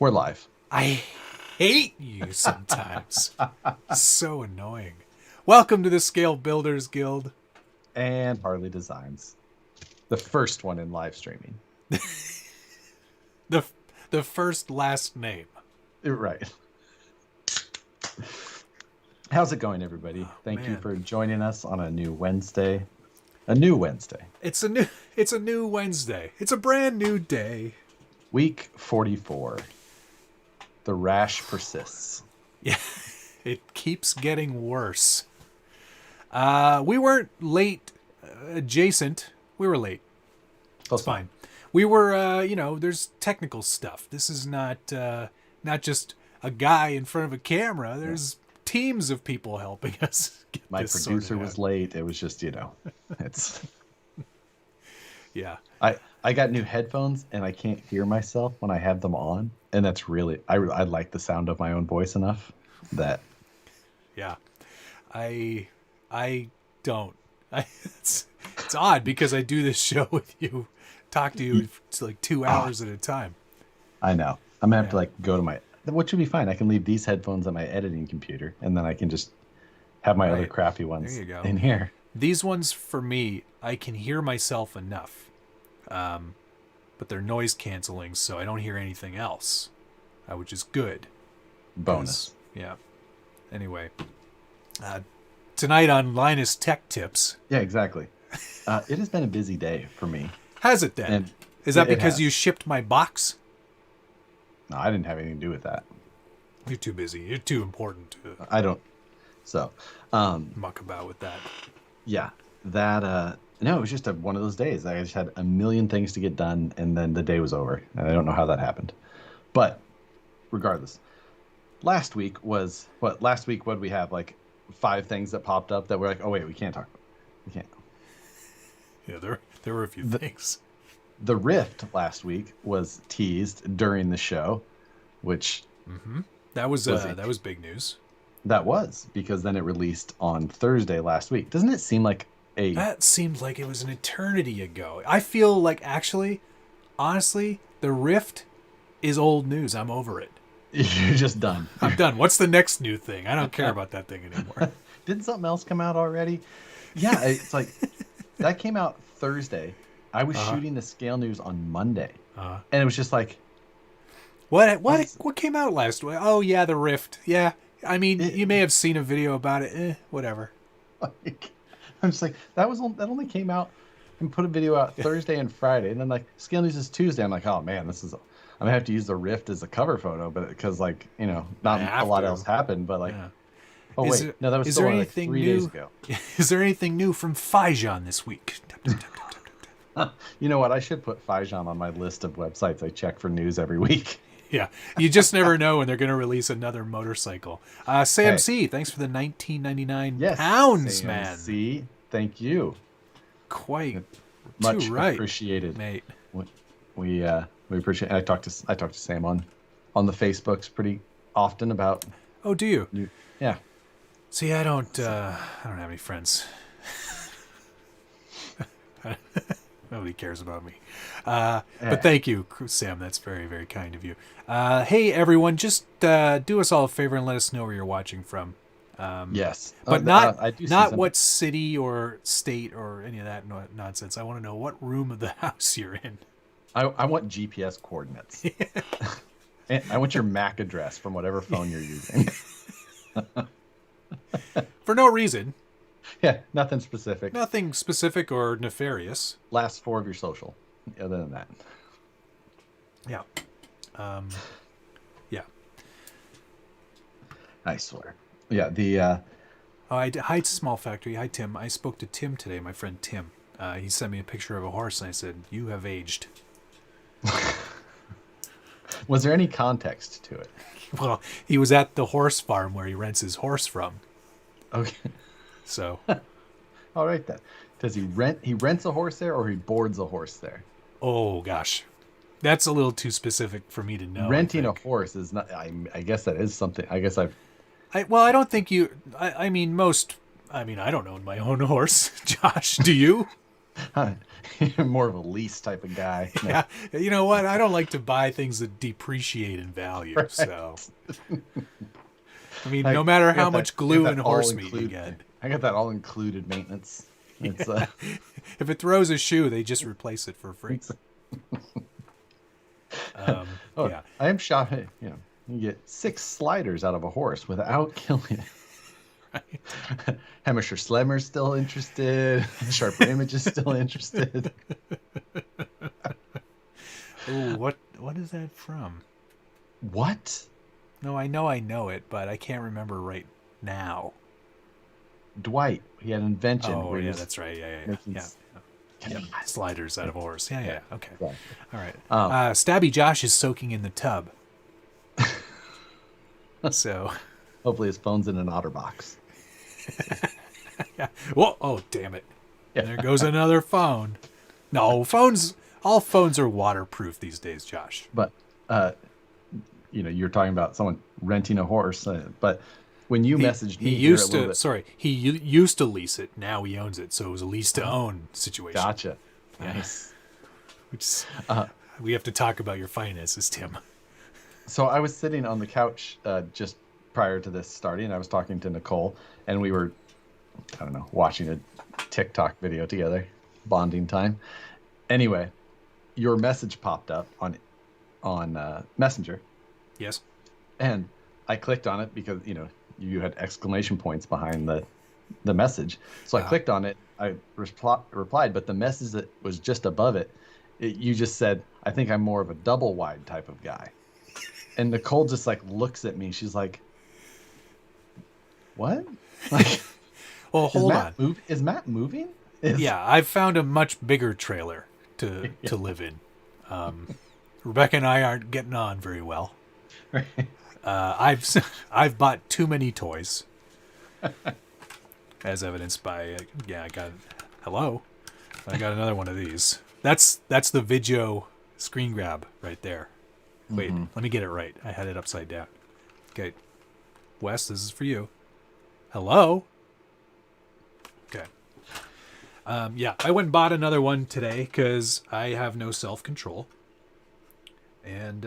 We're live. I hate you sometimes. So annoying. Welcome to the Scale Builders Guild. And Harley Designs. The first one in live streaming. The first last name. Right. How's it going, everybody? Thank you for joining us on a new Wednesday. A new Wednesday. It's a new Wednesday. It's a brand new day. Week 44. The rash persists. Yeah, it keeps getting worse. We weren't late adjacent. We were late. That's fine. We were, there's technical stuff. This is not just a guy in front of a camera. There's teams of people helping us get My this producer sorted was out. late. It was just, it's... Yeah. I got new headphones and I can't hear myself when I have them on. And that's really, I like the sound of my own voice enough that... Yeah. I don't. It's odd because I do this show with you, talk to you for like 2 hours at a time. I know. I'm going to have to go to my... Which would be fine. I can leave these headphones on my editing computer, and then I can just have my other crappy ones in here. These ones, for me, I can hear myself enough. But they're noise canceling, so I don't hear anything else, which is good. Bonus. Yeah. Anyway, tonight on Linus Tech Tips. Yeah, exactly. It has been a busy day for me. Has it then? And is that because you shipped my box? No, I didn't have anything to do with that. You're too busy. You're too important to... I don't... So... muck about with that. Yeah. That... No, it was just one of those days. I just had a million things to get done, and then the day was over. And I don't know how that happened. But, regardless. Last week, what did we have? Like, 5 things that popped up that were like, oh, wait, we can't talk about it. We can't. Yeah, there were a few things. The Rift last week was teased during the show, which... Mm-hmm. That was big news. That was, because then it released on Thursday last week. Doesn't it seem like That seemed like it was an eternity ago. I feel like, actually, honestly, the Rift is old news. I'm over it. You're just done. I'm done. What's the next new thing? I don't care about that thing anymore. Didn't something else come out already? Yeah, it's like, that came out Thursday. I was shooting the Scale News on Monday. And it was just like... What came out last week? Oh, yeah, the Rift. Yeah. I mean, you may have seen a video about it. Whatever. I'm just like, that only came out and put a video out Thursday and Friday, and then like Scale News is Tuesday. I'm like, oh man, I'm gonna have to use the Rift as a cover photo, but because not a lot else happened, but like, oh wait, no, that was still like 3 days ago. Is there anything new from Fijan this week? You know what? I should put Fijan on my list of websites I check for news every week. Yeah, you just never know when they're going to release another momotorcycle. Sam C, thanks for the 19.99 pounds, Sam man. C, thank you. Quite much right, appreciated, mate. We appreciate. I talk to Sam on the Facebooks pretty often about. Oh, do you? Yeah. See, I don't have any friends. Nobody cares about me. But thank you, Sam. That's very, very kind of you. Hey, everyone, just do us all a favor and let us know where you're watching from. Yes. But not what city or state or any of that nonsense. I want to know what room of the house you're in. I want GPS coordinates. And I want your MAC address from whatever phone you're using. For no reason. Yeah, nothing specific. Nothing specific or nefarious. Last 4 of your social. Other than that. Yeah. Yeah. I swear. Yeah, the... Hi, Small Factory. Hi, Tim. I spoke to Tim today, my friend Tim. He sent me a picture of a horse, and I said, you have aged. Was there any context to it? Well, he was at the horse farm where he rents his horse from. Okay. So, all right then. Does he rents a horse there, or he boards a horse there? Oh gosh, that's a little too specific for me to know. Renting a horse is not. I guess that is something. I guess I don't think you. I mean, I don't own my own horse. Josh, do you? You're more of a lease type of guy. Yeah, you know what? I don't like to buy things that depreciate in value. Right. So, I mean, I no matter got how much I got glue that and all horse meat you included. get, I got that all included maintenance. It's if it throws a shoe, they just replace it for free. oh, Yeah. I am shocked. You know, you get 6 sliders out of a horse without killing it. Right. Hamisher Slemmer's still interested. Sharper Image is still interested. Ooh, what is that from? What? No, I know it, but I can't remember right now. Dwight. He had an invention. Oh, where he yeah, was that's right. Yeah. making Yep. Sliders out of a horse. Yeah. Okay. Exactly. All right. Um, Stabby Josh is soaking in the tub. So. Hopefully his phone's in an OtterBox. Yeah. Whoa! Oh, damn it! Yeah. There goes another phone. No, all phones are waterproof these days, Josh. But you know, you're talking about someone renting a horse, but when you messaged me, he used to lease it. Now he owns it, so it was a lease to own situation. Gotcha. Yeah. Nice. We have to talk about your finances, Tim. So I was sitting on the couch just prior to this starting. I was talking to Nicole, and we were, I don't know, watching a TikTok video together, bonding time. Anyway, your message popped up on Messenger. Yes. And I clicked on it because, you know, you had exclamation points behind the message. So I clicked on it. I replied, but the message that was just above it, you just said, I think I'm more of a double wide type of guy. And Nicole just like looks at me. She's like, what? Like, well, hold on. Is Matt moving? Yeah, I've found a much bigger trailer to live in. Rebecca and I aren't getting on very well. Right. I've bought too many toys, as evidenced by I got another one of these. That's the video screen grab right there. Wait, let me get it right. I had it upside down. Okay, Wes, this is for you. Hello. Okay. I went and bought another one today because I have no self-control. And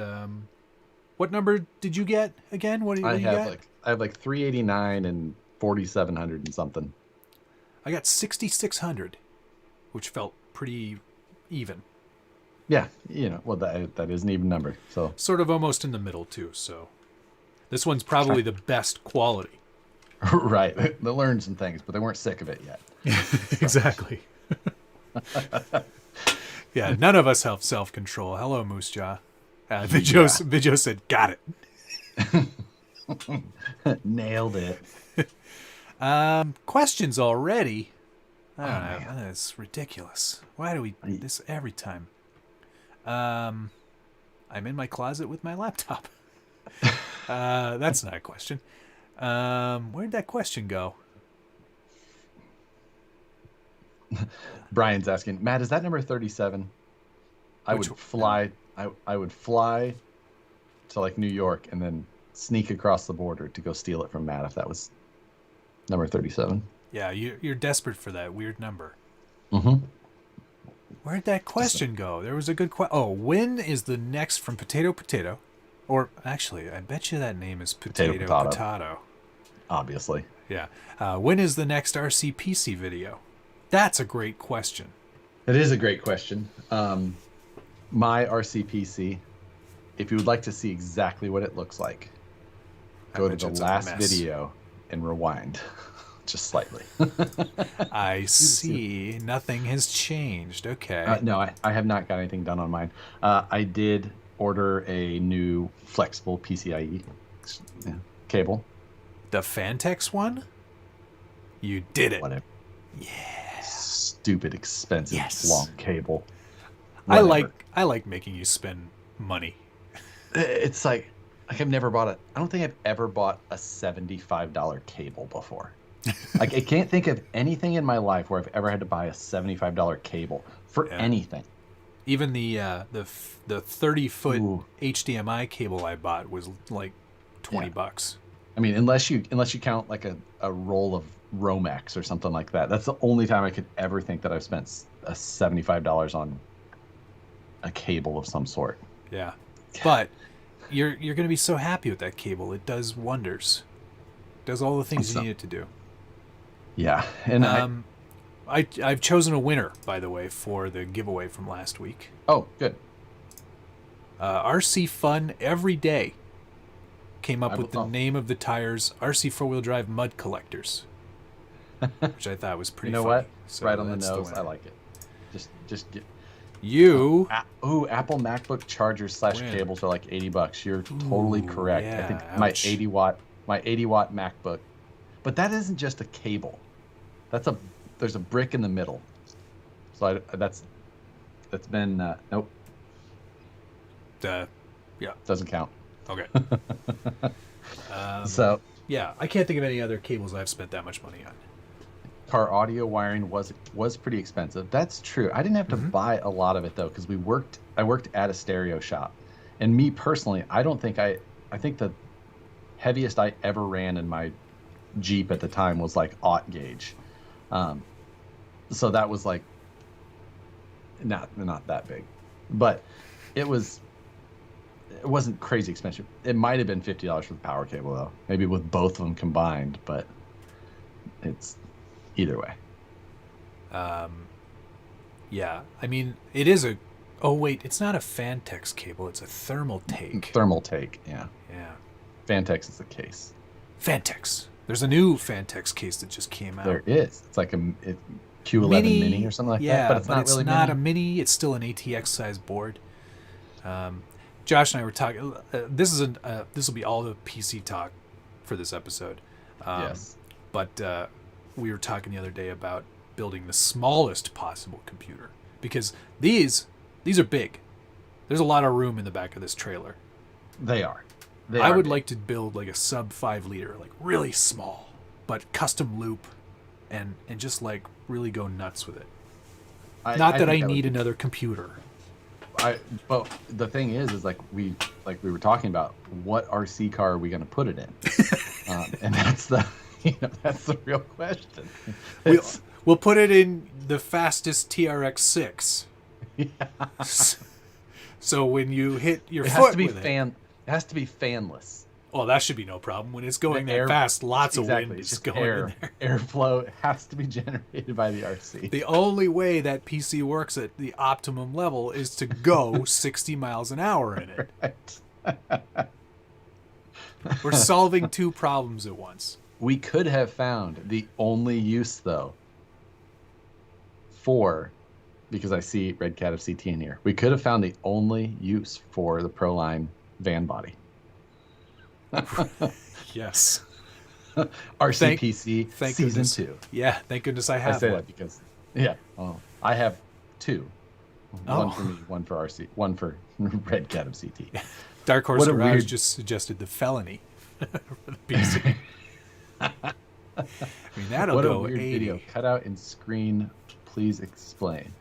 what number did you get again? What did you get? I have like 389 and 4,700 and something. I got 6,600, which felt pretty even. Yeah, you know, well that is an even number. So sort of almost in the middle too. So this one's probably the best quality. Right. They learned some things, but they weren't sick of it yet. Exactly. Yeah, none of us have self-control. Hello, Moose Jaw. Video said, got it. Nailed it. Questions already? I don't know. That's ridiculous. Why do we do this every time? I'm in my closet with my laptop. That's not a question. Where'd that question go? Brian's asking, Matt, is that number 37? I would fly to like New York and then sneak across the border to go steal it from Matt if that was number 37. Yeah, you're desperate for that weird number. Mm-hmm. Where'd that question go? There was a good question. Oh, when is the next from Potato? Or actually, I bet you that name is Potato. Obviously. Yeah. When is the next RCPC video? That's a great question. It is a great question. My RCPC, if you would like to see exactly what it looks like, go to the last video and rewind just slightly. I see. Nothing has changed. Okay. No, I have not got anything done on mine. I did order a new flexible PCIe cable. The Fantex one? You did it. Whatever. Yeah. Stupid, expensive, long cable. Whatever. I like making you spend money. It's like I've never bought I don't think I've ever bought a $75 cable before. Like, I can't think of anything in my life where I've ever had to buy a $75 cable for anything. Even the 30-foot HDMI cable I bought was like $20. I mean, unless you count like a roll of Romex or something like that. That's the only time I could ever think that I've spent a $75 on a cable of some sort. Yeah. But you're going to be so happy with that cable. It does wonders. It does all the things you need it to do. Yeah. And I've chosen a winner, by the way, for the giveaway from last week. Oh, good. RC Fun Every Day came up with the name of the tires, RC four-wheel drive mud collectors, which I thought was pretty funny. You know what? So right on the nose. I like it. Just get you. Apple MacBook chargers / cables are like $80. You're totally correct. Yeah, I think ouch. my 80-watt MacBook, but that isn't just a cable. There's a brick in the middle. So that's been nope. Yeah. Doesn't count. Okay. So yeah, I can't think of any other cables I've spent that much money on. Car audio wiring was pretty expensive. That's true. I didn't have to buy a lot of it though, because I worked at a stereo shop, and me personally, I think the heaviest I ever ran in my Jeep at the time was like 0.8 gauge. So that was like not that big, but it wasn't crazy expensive. It might have been $50 for the power cable though, maybe with both of them combined, but it's either way. Yeah, I mean, it is it's not a Fantex cable, it's a thermal take. Thermal take, yeah. Yeah. Fantex is the case. Fantex. There's a new Fantex case that just came out. There is. It's like a Q11 mini or something like that, but it's not really a mini. It's still an ATX size board. Josh and I were talking. This will be all the PC talk for this episode. Yes. But we were talking the other day about building the smallest possible computer, because these are big. There's a lot of room in the back of this trailer. They are. I would like to build like a sub 5 liter, like really small, but custom loop, and just like really go nuts with it. Not that I need another computer. But the thing is like we were talking about, what RC car are we going to put it in? And that's the real question. We'll put it in the fastest TRX-6. Yeah. So when you hit your foot with it has to be fanless. Oh, that should be no problem. When it's going that fast, lots of wind is going in there. Airflow has to be generated by the RC. The only way that PC works at the optimum level is to go 60 miles an hour in it. Right. We're solving two problems at once. We could have found the only use, though, because I see Red Cat of CT in here. We could have found the only use for the Proline van body. Yes. RCPC thank season goodness. 2. Yeah, thank goodness I have one. That because I have 2. One for me, one for RC, one for Red Cat of CT. Dark Horse Garage just suggested the felony for the PC. I mean, that'll what go a weird 80. Video. Cut out in screen. Please explain.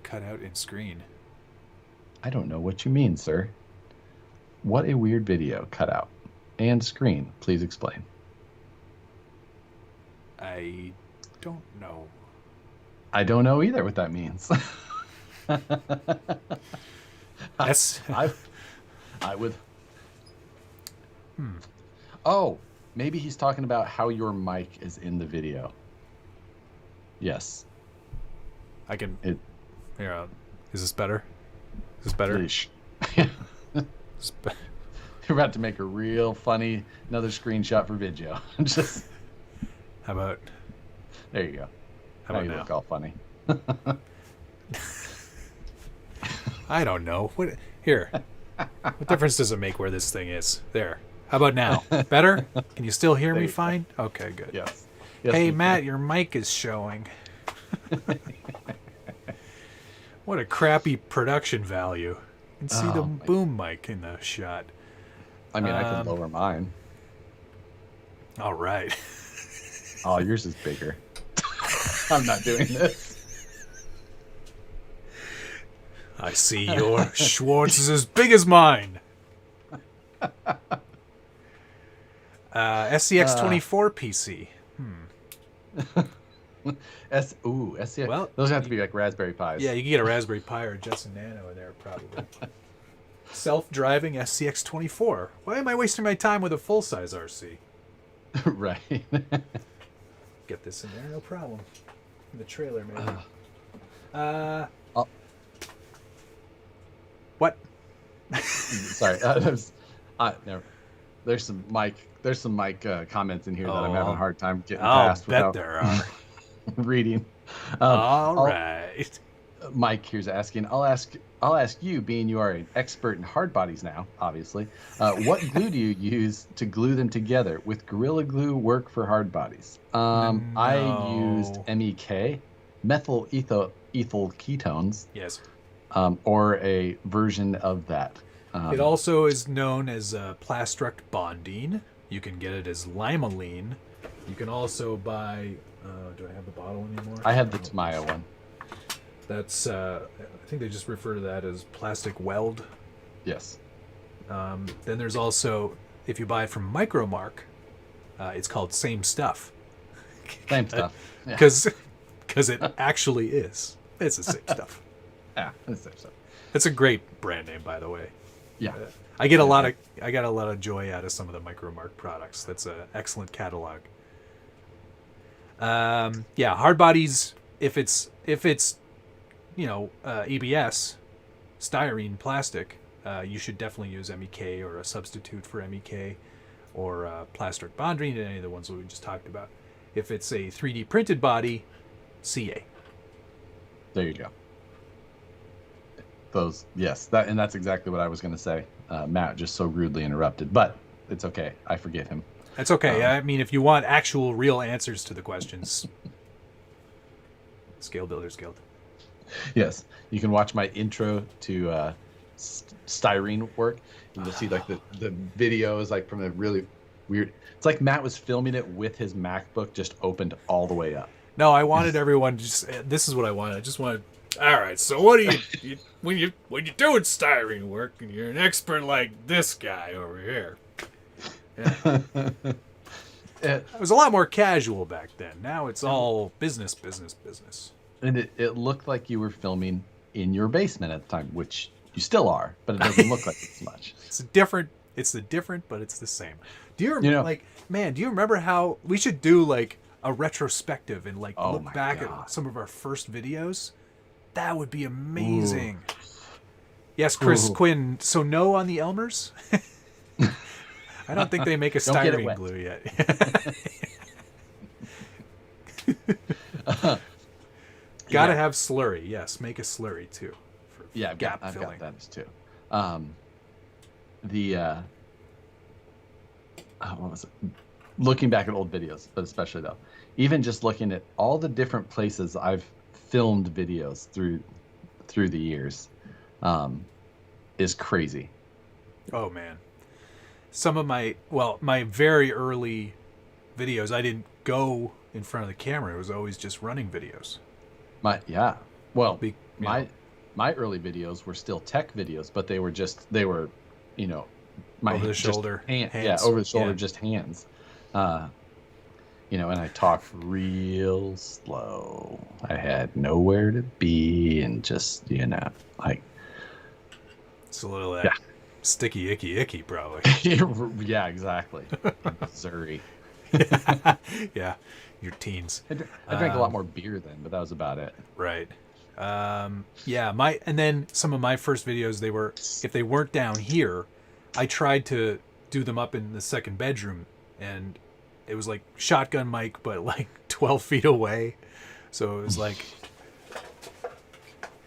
Cut out in screen. I don't know what you mean, sir. What a weird video. Cut out and screen. Please explain. I don't know. I don't know either what that means. That's I would. Oh, maybe he's talking about how your mic is in the video. Yes. I can. Here, is this better? Is this better? You're about to make a real funny another screenshot for video. Just. How about? There you go. How about you now? Look all funny. I don't know. Here. What difference does it make where this thing is? There. How about now? Better? Can you still hear me fine? Okay, good. Yes. Hey, Matt, your mic is showing. What a crappy production value. You can see the boom mic in the shot. I mean, I could lower mine. All right. Oh, yours is bigger. I'm not doing this. I see your Schwartz is as big as mine. SCX24 PC. SCX. Well, Those have to be like Raspberry Pis. Yeah, you can get a Raspberry Pi or a Jetson Nano in there probably. Self-driving SCX24. Why am I wasting my time with a full-size RC? Right. Get this in there, no problem. In the trailer, maybe. Oh, What? sorry. There's some mic comments in here that I'm having a hard time getting past without there are. reading. All right. Mike here's asking. I'll ask you, being you are an expert in hard bodies now, obviously. What glue do you use to glue them together? With Gorilla Glue work for hard bodies? I used MEK, methyl ethyl ketones. Yes. Or a version of that. It also is known as Plastruct bondine. You can get it as limonene. You can also buy. Do I have the bottle anymore? I have the Tamiya one. That's. I think they just refer to that as plastic weld. Yes. Then there's also, if you buy it from Micromark, it's called Same Stuff. Same stuff. Because it actually is. It's the same stuff. Yeah, it's the same stuff. It's a great brand name, by the way. Yeah. I got a lot of joy out of some of the Micromark products. That's an excellent catalog. Hard bodies. If it's ABS, styrene plastic, you should definitely use MEK or a substitute for MEK, or Plastruct bondine, any of the ones that we just talked about. If it's a 3D printed body, CA. There you go. That's exactly what I was going to say. Matt just so rudely interrupted, but it's okay. I forgive him. That's okay. I mean, if you want actual, real answers to the questions, Scale Builders Guild. Yes, you can watch my intro to styrene work, and you'll see like the video is like from a really weird. It's like Matt was filming it with his MacBook just opened all the way up. No, I wanted everyone to just. This is what I wanted. I just wanted. All right, so what do you when you're doing styrene work and you're an expert like this guy over here? Yeah. It was a lot more casual back then. Now it's all business. And it looked like you were filming in your basement at the time, which you still are, but it doesn't look like it's much. It's the different, but it's the same. Do you remember how we should do like a retrospective and like look back at some of our first videos? That would be amazing. Ooh. Yes, Chris Quinn. So no on the Elmers? I don't think they make a styrene glue yet. Gotta have slurry. Yes, make a slurry too. For I've got that as too. What was it? Looking back at old videos, but especially though, even just looking at all the different places I've filmed videos through the years, is crazy. Oh man. Some of my very early videos, I didn't go in front of the camera. It was always just running videos. My early videos were still tech videos, but they were my over the shoulder hands. Over the shoulder, just hands. And I talked real slow. I had nowhere to be, and just like it's a little sticky, icky, probably. Yeah, exactly. Missouri. Yeah, your teens. I drank a lot more beer then, but that was about it. Right. And then some of my first videos, if they weren't down here, I tried to do them up in the second bedroom, and it was like shotgun mic, but like 12 feet away. So it was like,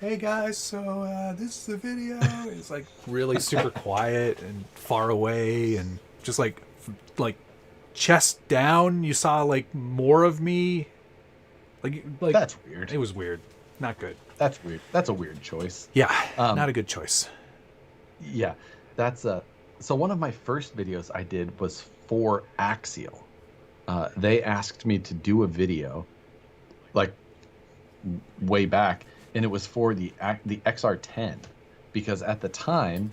hey guys, so this is the video. It's like really super quiet and far away, and just like chest down. You saw like more of me. Like that's weird. It was weird. Not good. That's weird. That's a weird choice. Yeah, not a good choice. Yeah, that's so one of my first videos I did was for Axial. They asked me to do a video, like way back, and it was for the XR10, because at the time,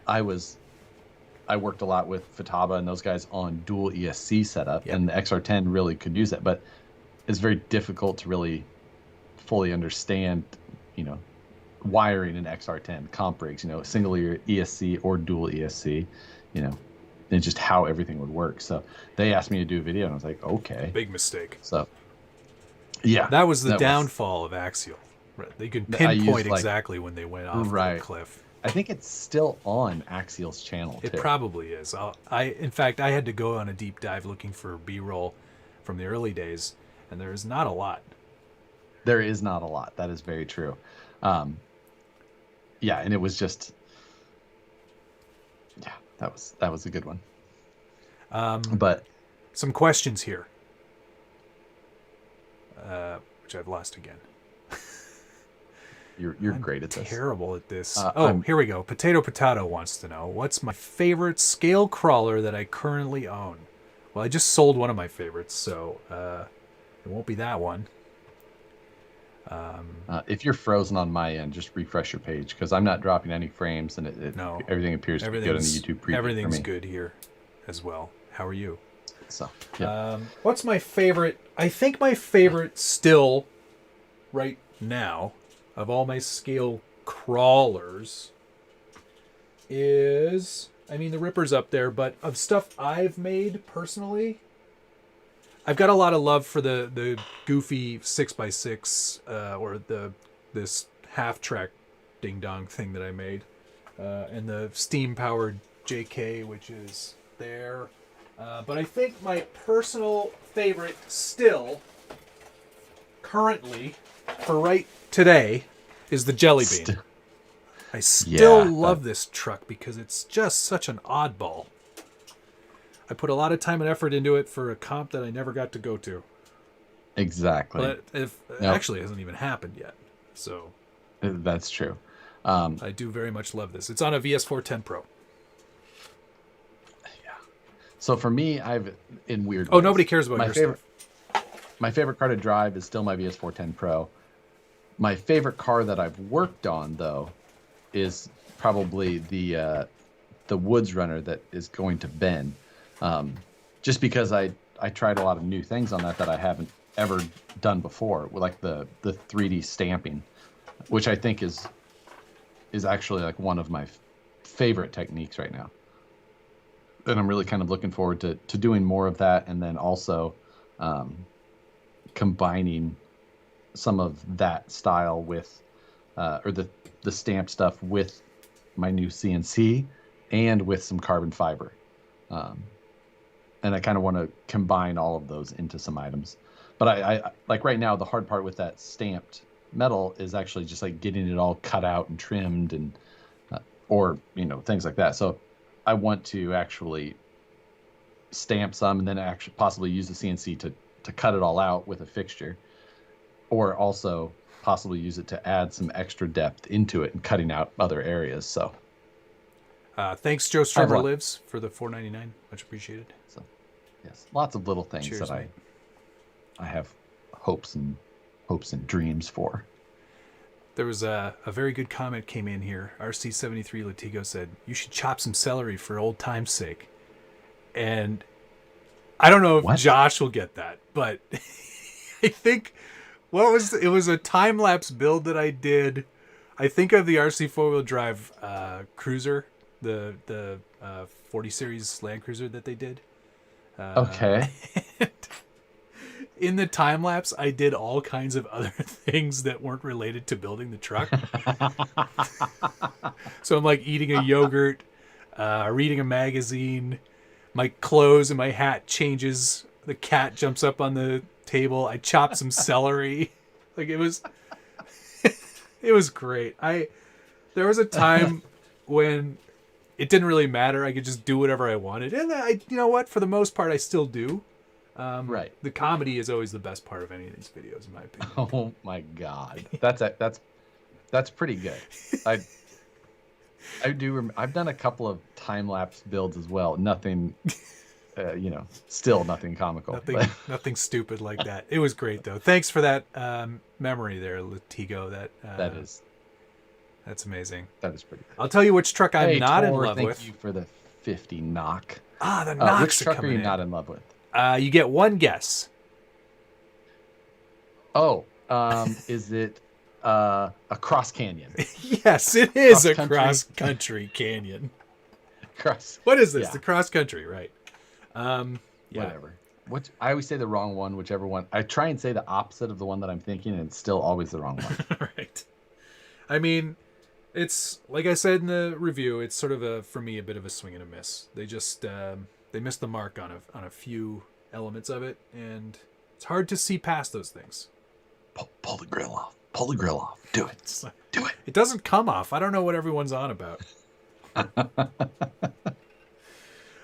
I worked a lot with Futaba and those guys on dual ESC setup, and the XR10 really could use it. But it's very difficult to really fully understand, you know, wiring an XR10 comp rigs, you know, single ESC or dual ESC, you know, and just how everything would work. So they asked me to do a video, and I was like, okay. Big mistake. So yeah, that was the downfall of Axial. Right. They could pinpoint exactly when they went off the cliff. I think it's still on Axial's channel. It probably is. In fact, I had to go on a deep dive looking for B-roll from the early days, and there is not a lot. There is not a lot. That is very true. Yeah, and it was just, yeah, that was a good one. But some questions here, which I've lost again. You're great at this. Terrible at this. Here we go. Potato wants to know, what's my favorite scale crawler that I currently own? Well, I just sold one of my favorites, so it won't be that one. If you're frozen on my end, just refresh your page, because I'm not dropping any frames, and everything appears to be good on the YouTube preview. Everything's good here as well. How are you? So, yeah. What's my favorite? I think my favorite still right now of all my scale crawlers is, I mean, the Ripper's up there, but of stuff I've made personally, I've got a lot of love for the goofy 6x6 or this half track ding dong thing that I made, and the steam powered JK, which is there. But I think my personal favorite still, currently, for right today, is the Jelly Bean. I still love this truck because it's just such an oddball. I put a lot of time and effort into it for a comp that I never got to go to. Exactly. But actually hasn't even happened yet. So that's true. I do very much love this. It's on a VS410 Pro. Yeah. So for me, I've in weird ways, nobody cares about your stuff. My favorite car to drive is still my VS410 Pro. My favorite car that I've worked on, though, is probably the Woods Runner that is going to Ben. Just because I tried a lot of new things on that I haven't ever done before, like the 3D stamping, which I think is actually like one of my favorite techniques right now. And I'm really kind of looking forward to doing more of that, and then also combining some of that style with or the stamp stuff with my new CNC and with some carbon fiber. And I kind of want to combine all of those into some items. But I like right now, the hard part with that stamped metal is actually just like getting it all cut out and trimmed and or, you know, things like that. So I want to actually stamp some and then actually possibly use the CNC to cut it all out with a fixture, or also possibly use it to add some extra depth into it and cutting out other areas. So thanks, Joe Strummer Lives, for the $4.99. Much appreciated. So yes, lots of little things. Cheers, that I have hopes and dreams for. There was a very good comment came in here. RC73 Latigo said, "You should chop some celery for old time's sake." And I don't know if Josh will get that, but I think it was a time lapse build that I did. I think of the RC 4-wheel drive cruiser, the 40 series Land Cruiser that they did. Okay. In the time lapse, I did all kinds of other things that weren't related to building the truck. So I'm like eating a yogurt, reading a magazine, my clothes and my hat changes. The cat jumps up on the table. I chopped some celery. Like it was great. There was a time when it didn't really matter. I could just do whatever I wanted. And you know what? For the most part, I still do. Right. The comedy is always the best part of any of these videos, in my opinion. Oh my God, that's pretty good. I do. I've done a couple of time lapse builds as well. Nothing, still nothing comical. Nothing stupid like that. It was great though. Thanks for that memory there, Latigo. That's amazing. That is pretty good. I'll tell you which truck I'm not in love with. Thank you for the 50 knock. The knocks which truck are are you not in love with? You get one guess. Oh, is it a cross canyon? Yes, it is a Cross-country. cross-country canyon. Cross. What is this? Yeah. The cross-country, right? Yeah. Whatever. What I always say the wrong one, whichever one. I try and say the opposite of the one that I'm thinking, and it's still always the wrong one. Right. I mean, it's like I said in the review. It's sort of for me a bit of a swing and a miss. They just they missed the mark on a few elements of it, and it's hard to see past those things. Pull the grill off. Pull the grill off. Do it. Do it. It doesn't come off. I don't know what everyone's on about.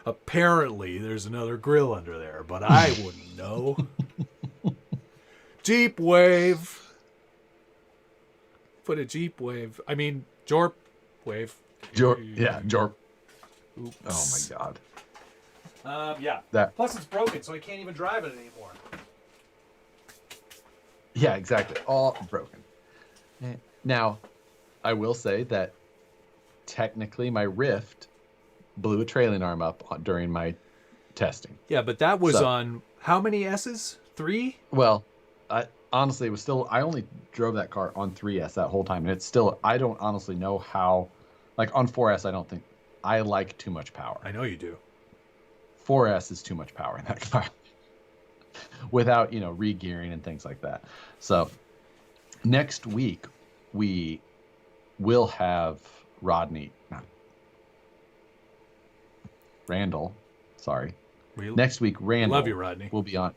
Apparently, there's another grill under there, but I wouldn't know. Jeep wave. Put a Jeep wave. I mean, Jorp wave. Jorp. Oops. Oh my god. Yeah. That. Plus, it's broken, so I can't even drive it anymore. Yeah, exactly. All broken. Now, I will say that technically my Rift blew a trailing arm up during my testing. Yeah, but that was on how many S's? 3? Well, honestly, it was still. I only drove that car on 3S that whole time, and it's still. I don't honestly know how. Like on 4S, I don't think I like too much power. I know you do. 4S is too much power in that car. Without re-gearing and things like that. So next week we will have Randall. Sorry. Next week Randall. Love you, Rodney. Will be on.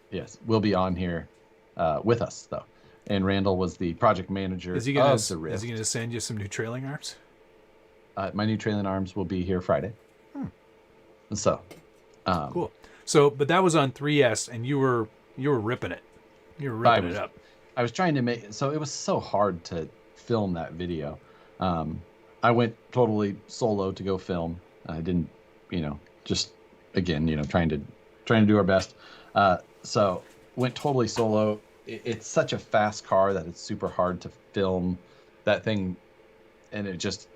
Yes, will be on here with us though. And Randall was the project manager of the Rift. Is he gonna send you some new trailing arms? My new trailing arms will be here Friday. So cool. So, but that was on 3S, and you were ripping it. You were ripping it up. I was trying to make so it was so hard to film that video. I went totally solo to go film. I didn't, just again, trying to do our best. So went totally solo. It's such a fast car that it's super hard to film that thing, and it just.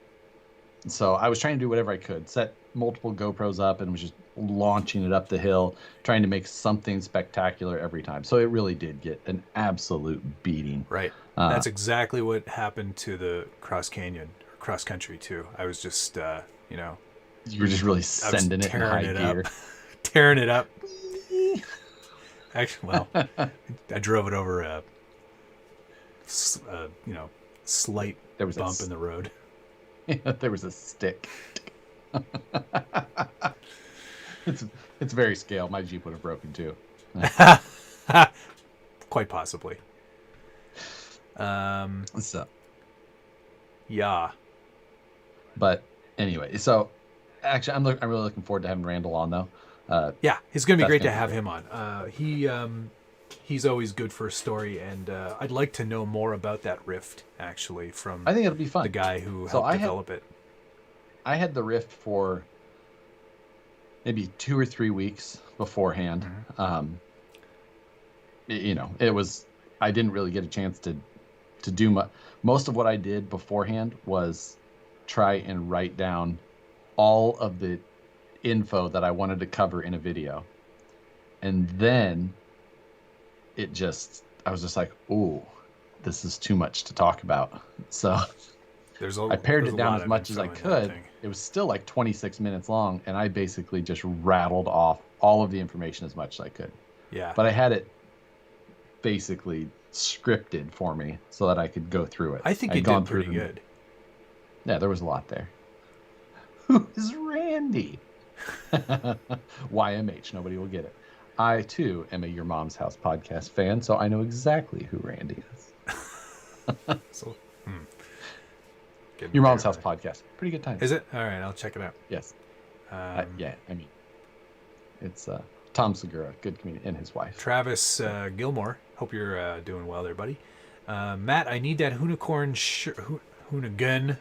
So I was trying to do whatever I could, set multiple GoPros up, and was just launching it up the hill, trying to make something spectacular every time. So it really did get an absolute beating. Right. That's exactly what happened to the cross country too. I was just, you were just really sending it in high gear. Tearing it up. Actually, well, I drove it over a slight bump in the road. There was a stick. It's very scale. My Jeep would have broken too. Quite possibly. So. Yeah. But anyway, so actually, I'm really looking forward to having Randall on though. Yeah, it's gonna be great to have him on. He's always good for a story, and I'd like to know more about that Rift actually from. I think it'll be fun. The guy who helped develop it. I had the Rift for maybe 2 or 3 weeks beforehand. Mm-hmm. It was. I didn't really get a chance to do much. Most of what I did beforehand was try and write down all of the info that I wanted to cover in a video, and then I was just like, ooh, this is too much to talk about. So I pared it down as much as I could. It was still like 26 minutes long, and I basically just rattled off all of the information as much as I could. Yeah. But I had it basically scripted for me so that I could go through it. I think you did pretty good. Yeah, there was a lot there. Who is Randy? YMH, nobody will get it. I, too, am a Your Mom's House podcast fan, so I know exactly who Randy is. Your Mom's House podcast. Pretty good time. Is it? All right, I'll check it out. Yes. It's Tom Segura, good comedian, and his wife. Travis Gilmore, hope you're doing well there, buddy. Matt, I need that Hoonigan shirt. Hoonigan.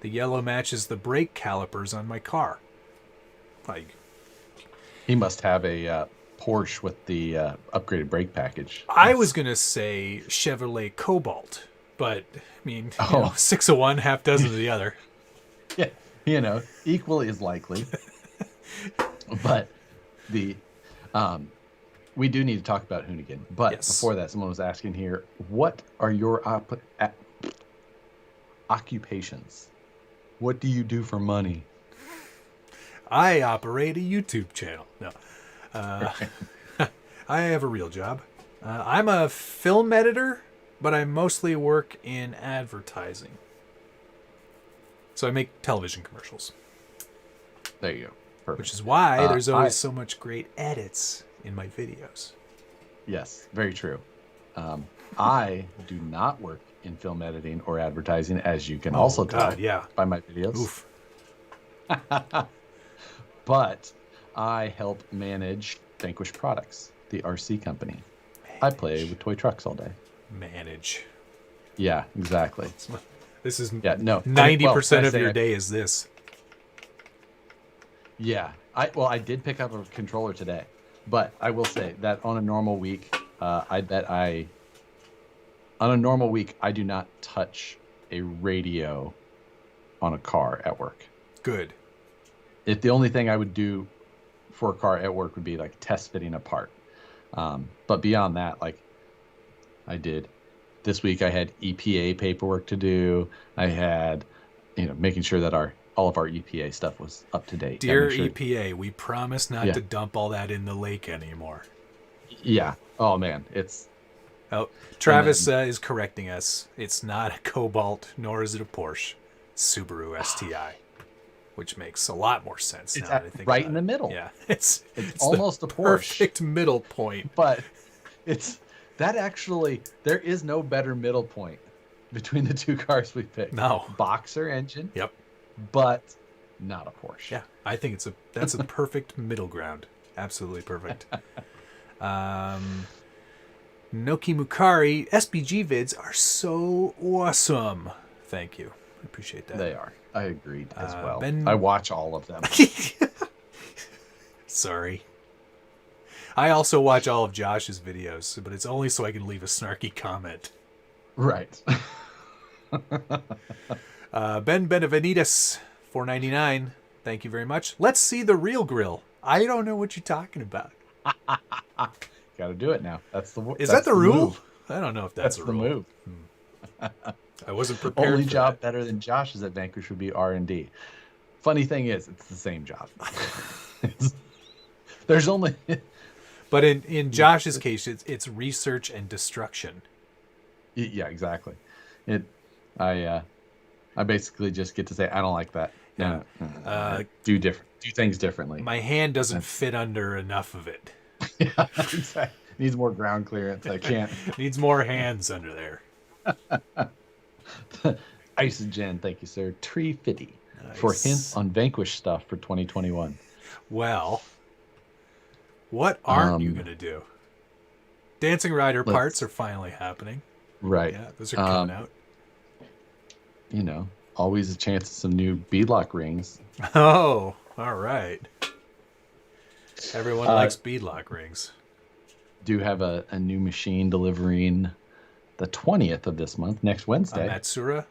The yellow matches the brake calipers on my car. Like, he must have a Porsche with the upgraded brake package. I was gonna say Chevrolet Cobalt, but I mean, 6 of one, half dozen of the other. Yeah, equally as likely. But the we do need to talk about Hoonigan. But Yes. before that, someone was asking here, what are your occupations? What do you do for money? I operate a YouTube channel. No. I have a real job. I'm a film editor, but I mostly work in advertising. So I make television commercials. There you go. Perfect. Which is why there's always so much great edits in my videos. Yes, very true. I do not work in film editing or advertising, as you can also tell by my videos. Oof. But I help manage Vanquish Products, the RC company. I play with toy trucks all day. Manage. Yeah, exactly. This is 90% of your day is this. Yeah. I did pick up a controller today, but I will say that on a normal week, I do not touch a radio on a car at work. Good. If the only thing I would do for a car at work would be like test fitting a part. But beyond that, like I did this week, I had EPA paperwork to do. I had, making sure that all of our EPA stuff was up to date. Dear EPA, we promise not to dump all that in the lake anymore. Yeah. Oh man, it's. Oh, Travis is correcting us. It's not a Cobalt, nor is it a Porsche. Subaru STI, which makes a lot more sense now that I think right about in the middle. Yeah, it's almost a Porsche. Perfect middle point. But it's that actually there is no better middle point between the two cars we picked. No. Boxer engine. Yep. But not a Porsche. Yeah, I think that's a perfect middle ground. Absolutely perfect. Noki Mukari, SBG vids are so awesome. Thank you. I appreciate that. They are. I agreed as well. Ben... I watch all of them. Sorry. I also watch all of Josh's videos, but it's only so I can leave a snarky comment. Right. Ben Benavenidas, $4.99. Thank you very much. Let's see the real grill. I don't know what you're talking about. Got to do it now. Is that the rule? Move. I don't know if that's the move. I wasn't prepared. Only for job that. better than Josh's at Vanquish would be R&D. Funny thing is, it's the same job. There's only. But in Josh's case, it's research and destruction. Yeah, exactly. I basically just get to say I don't like that. Yeah. Do things differently. My hand doesn't fit under enough of it. Yeah, exactly. Needs more ground clearance. I can't. Needs more hands under there. Isogen, thank you, sir. Tree Fitty Nice. For hints on Vanquish stuff for 2021. Well, what aren't you gonna do? Dancing Rider parts are finally happening. Right. Yeah, those are coming out. Always a chance at some new beadlock rings. Oh, all right. Everyone likes beadlock rings. Do have a new machine delivering the 20th of this month, next Wednesday. Matsura?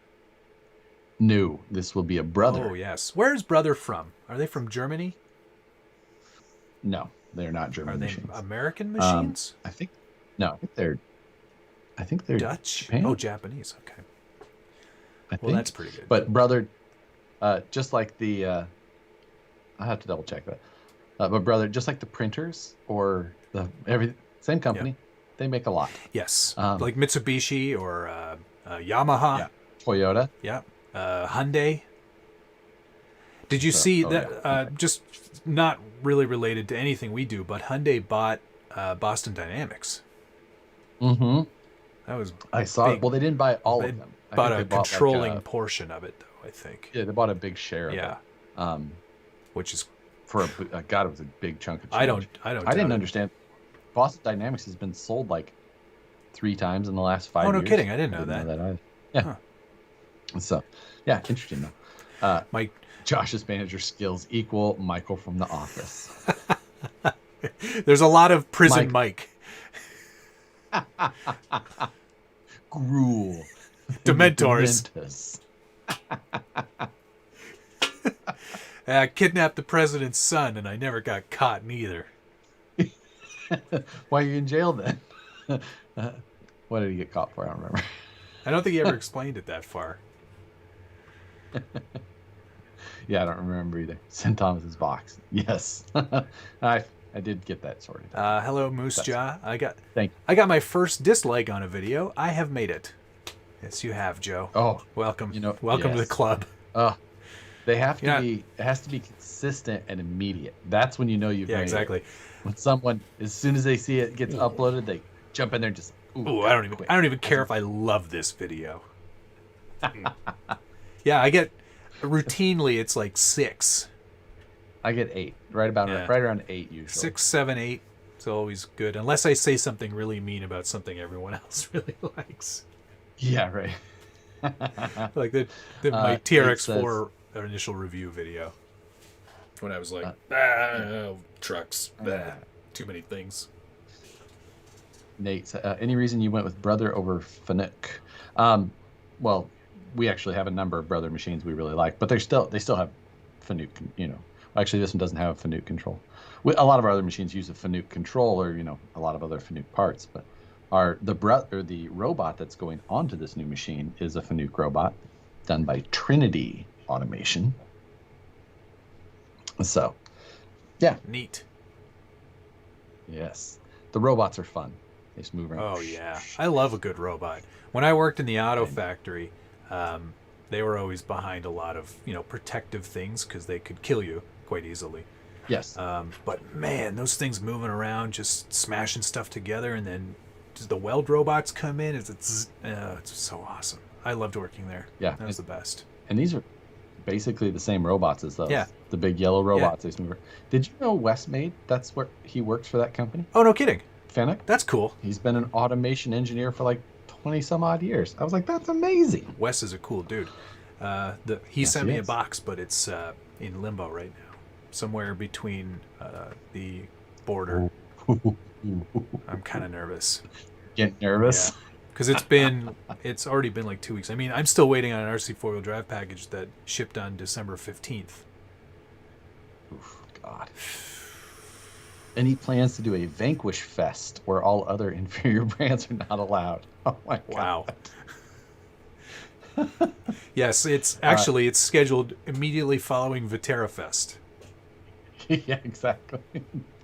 No, this will be a Brother. Oh, yes. Where's Brother from? Are they from Germany? No, they're not German machines. Are they American machines? I think they're Dutch? Japan? Oh, Japanese. Okay. Well, that's pretty good. But Brother, just like the, I'll have to double check that. But Brother, just like the printers or same company, they make a lot. Yes, like Mitsubishi or Yamaha. Yeah. Toyota. Yeah. Hyundai. Did you see that? Yeah. Just not really related to anything we do, but Hyundai bought Boston Dynamics. Mm-hmm. That was. I saw it. Well, they didn't buy all of them. Bought a controlling portion of it, though. I think. Yeah, they bought a big share of it. Which is for God, it was a big chunk of change. I didn't understand. Boston Dynamics has been sold like 3 times in the last 5 years. Oh, no kidding! I didn't know that. Either. Yeah. Huh. So, yeah, interesting though. Josh's manager skills equal Michael from The Office. There's a lot of prison Mike. Gruel. Dementors. I kidnapped the president's son, and I never got caught neither. Why are you in jail then? What did he get caught for? I don't remember. I don't think he ever explained it that far. Yeah, I don't remember either. St. Thomas's box. Yes. I did get that sorted. Hello, Moose Jaw. I got my first dislike on a video. I have made it. Yes, you have, Joe. Oh, welcome. Welcome to the club. They have to be. It has to be consistent and immediate. That's when you know you've made exactly. it. When someone, as soon as they see it gets uploaded, they jump in there and just. Ooh, I don't even care if I love this video. Yeah, I get routinely it's like 6. I get 8, right around 8 usually. 6, 7, 8. It's always good, unless I say something really mean about something everyone else really likes. Yeah, right. Like my TRX4 initial review video, when I was like, trucks, too many things. Nate, any reason you went with Brother over Fanuc? Well, we actually have a number of Brother machines we really like, but they still have Fanuc. Actually, this one doesn't have a Fanuc control. A lot of our other machines use a Fanuc control, or a lot of other Fanuc parts. But the robot that's going onto this new machine is a Fanuc robot, done by Trinity Automation. So, yeah, neat. Yes, the robots are fun. They just move around. Oh yeah, I love a good robot. When I worked in the auto factory, they were always behind a lot of protective things because they could kill you quite easily. Yes. But man, those things moving around, just smashing stuff together, and then the weld robots come in. It's so awesome. I loved working there. Yeah, that was the best. And these are basically the same robots as those. Yeah. The big yellow robots. Yeah. Did you know Wes made? That's where he works for that company. Oh, no kidding. Fanuc. That's cool. He's been an automation engineer for like 20 some odd years. I was like, that's amazing. Wes is a cool dude. He sent me a box, but it's in limbo right now, somewhere between the border. I'm kind of nervous. Getting nervous? Because it's already been like 2 weeks. I mean, I'm still waiting on an RC 4-wheel drive package that shipped on December 15th. Oof, God. Any plans to do a Vanquish Fest where all other inferior brands are not allowed? Oh my God. Wow. Yes, it's scheduled immediately following Viterra Fest. Yeah, exactly.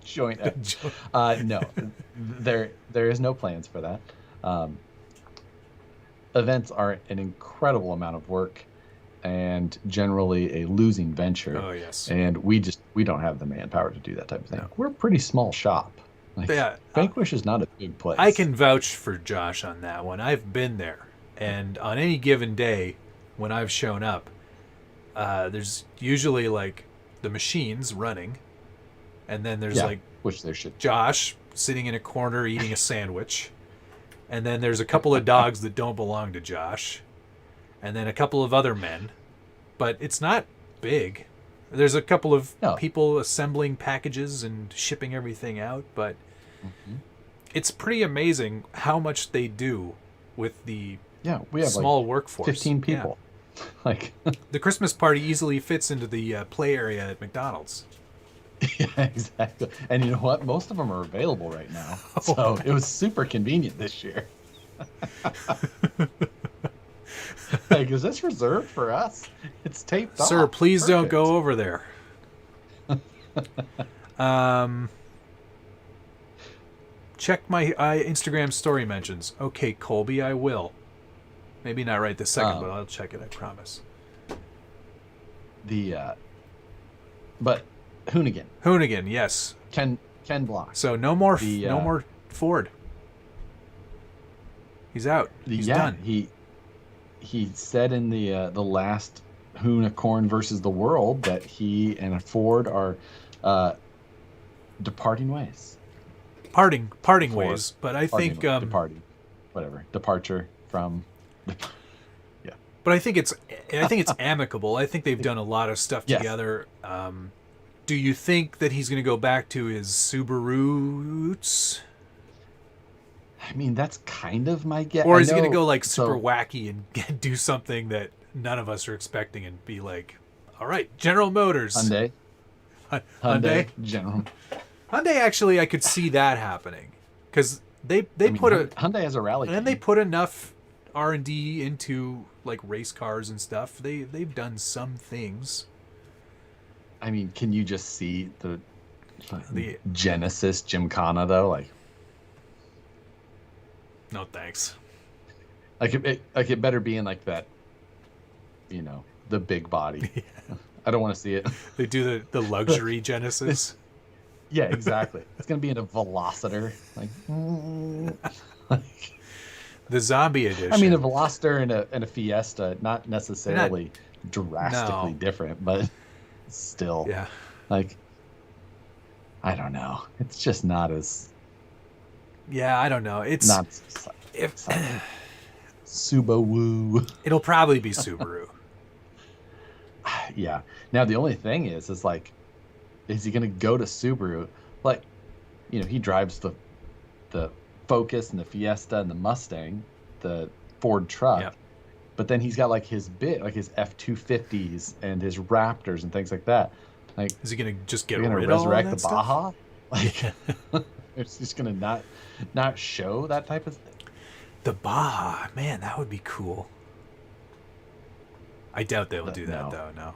Joint. No, there is no plans for that. Events are an incredible amount of work and generally a losing venture. Oh yes. And we don't have the manpower to do that type of thing. No. We're a pretty small shop. Vanquish is not a big place. I can vouch for Josh on that one. I've been there, and on any given day when I've shown up, there's usually like the machines running, and then there's which there should. Josh sitting in a corner eating a sandwich, and then there's a couple of dogs that don't belong to Josh, and then a couple of other men, but it's not big. There's a couple of people assembling packages and shipping everything out, but it's pretty amazing how much they do with the we have small workforce. 15 people. Yeah. The Christmas party easily fits into the play area at McDonald's. Yeah, exactly. And you know what? Most of them are available right now. So it was super convenient this year. Is this reserved for us? It's taped off. Sir, please don't go over there. Check my Instagram story mentions. Okay, Colby, I will. Maybe not right this second, but I'll check it, I promise. But Hoonigan. Hoonigan, yes. Ken Block. So no more Ford. He's out. He's done. He said in the last Hoonicorn versus the World that he and Ford are departing ways. Parting ways, but I think departure from. Yeah. But I think it's amicable. I think they've done a lot of stuff together. Do you think that he's going to go back to his Subaru roots? I mean, that's kind of my guess. Or is he going to go like super wacky and do something that none of us are expecting and be like, all right, General Motors. Hyundai. General. Hyundai, actually, I could see that happening because Hyundai has a rally and they put enough R&D into like race cars and stuff. They've done some things. I mean, can you just see the Genesis Gymkhana though? Like, no thanks. Like it better be in like that, the big body. Yeah. I don't want to see it. They do the luxury Genesis. Yeah, exactly. It's gonna be in a Velociter, like the zombie edition. I mean, a Veloster and a Fiesta, not necessarily drastically different, but still, yeah. Like, I don't know. It's just not as. Yeah, I don't know. It's not. Subaru. It'll probably be Subaru. Yeah. Now the only thing is like, is he gonna go to Subaru? Like, he drives the Focus and the Fiesta and the Mustang, the Ford truck, yep. But then he's got like his F-250s and his Raptors and things like that. Like, is he gonna just get rid of all resurrect that the stuff? Baja? Like, it's just gonna not show that type of thing. The Baja, man, that would be cool. I doubt they will do that, though, no.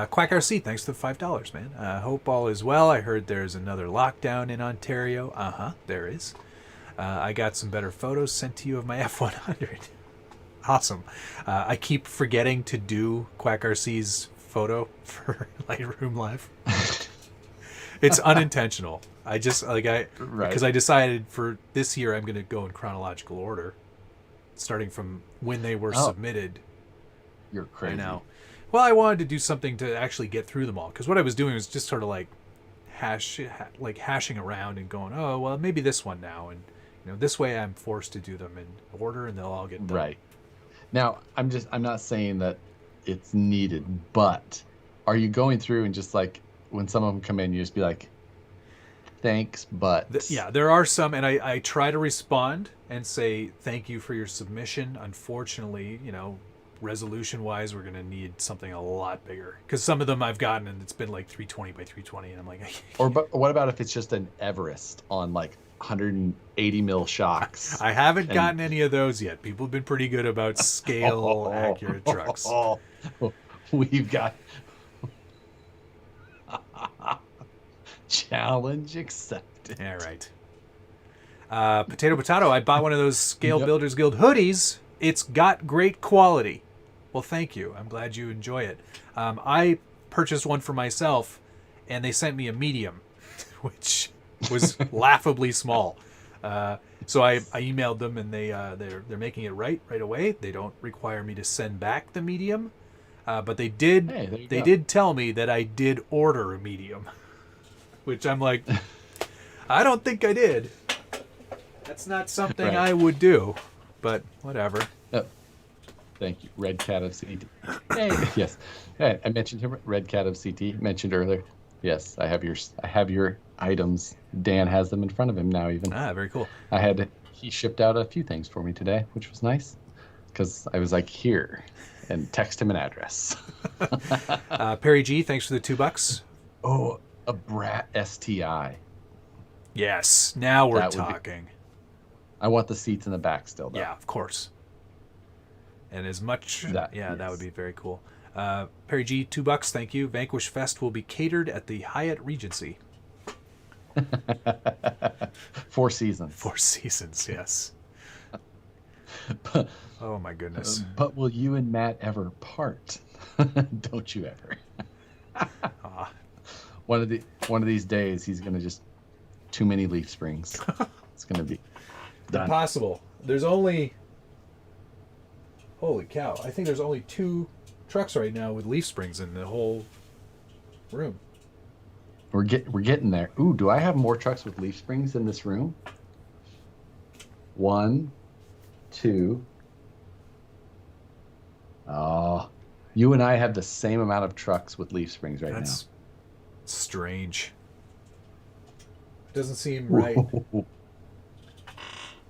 Quack RC, thanks for the $5, man. Hope all is well. I heard there's another lockdown in Ontario. There is. I got some better photos sent to you of my F100. Awesome. I keep forgetting to do Quack RC's photo for Lightroom Live. It's unintentional. I just because I decided for this year I'm going to go in chronological order, starting from when they were submitted. You're crazy. Now, well, I wanted to do something to actually get through them all, because what I was doing was just sort of like hashing around and going, oh well, maybe this one now, and this way I'm forced to do them in order, and they'll all get done. Right. Now I'm not saying that it's needed, but are you going through and just like when some of them come in, you just be like, thanks, but yeah, there are some, and I try to respond and say thank you for your submission. Unfortunately, resolution wise, we're gonna need something a lot bigger, because some of them I've gotten and it's been like 320 by 320, and I'm like, but what about if it's just an Everest on like 180 mil shocks? I haven't gotten any of those yet. People have been pretty good about scale accurate trucks. We've got challenge accepted. Yeah, right. Potato. I bought one of those Scale Builders Guild hoodies. It's got great quality. Well, thank you. I'm glad you enjoy it. I purchased one for myself, and they sent me a medium, which was laughably small. So I emailed them, and they're making it right away. They don't require me to send back the medium, but they did. Hey, they did tell me that I did order a medium, which I'm like, I don't think I did. That's not something I would do, but whatever. Thank you, Red Cat of CT. Hey, yes, hey, I mentioned him. Red Cat of CT mentioned earlier. Yes, I have your items. Dan has them in front of him now. Even very cool. He shipped out a few things for me today, which was nice, because I was like, here, and text him an address. Perry G, thanks for the $2. Oh, a Brat STI. Yes, now we're talking. I want the seats in the back still, though. Yeah, of course. And as much... that would be very cool. Perry G, $2, thank you. Vanquish Fest will be catered at the Hyatt Regency. 4 seasons. 4 seasons, yes. Oh, my goodness. But will you and Matt ever part? Don't you ever. One of these days, he's going to just... Too many leaf springs. It's going to be done. Impossible. There's only... Holy cow. I think there's only 2 trucks right now with leaf springs in the whole room. We're getting there. Ooh, do I have more trucks with leaf springs in this room? 1, 2. Oh, you and I have the same amount of trucks with leaf springs right now. That's strange. Doesn't seem right.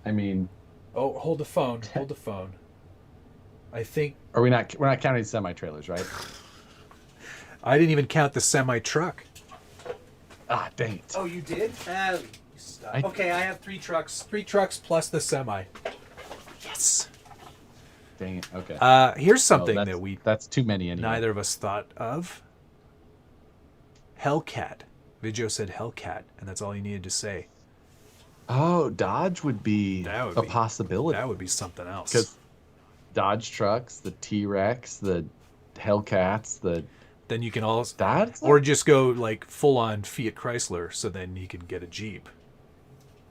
I mean... Oh, hold the phone. Hold the phone. I think... We're not counting semi-trailers, right? I didn't even count the semi-truck. Ah, dang it. Oh, you did? I- Okay, I have 3 trucks. 3 trucks plus the semi. Yes. Dang it. Okay. Here's No, something that that's too many anyway. neither of us thought of. Hellcat. Video said Hellcat, and that's all you needed to say. Oh, Dodge would be a possibility. That would be something else. Because Dodge trucks, the T-Rex, the Hellcats, then you can also That's or just go like full on Fiat Chrysler, so then you can get a Jeep.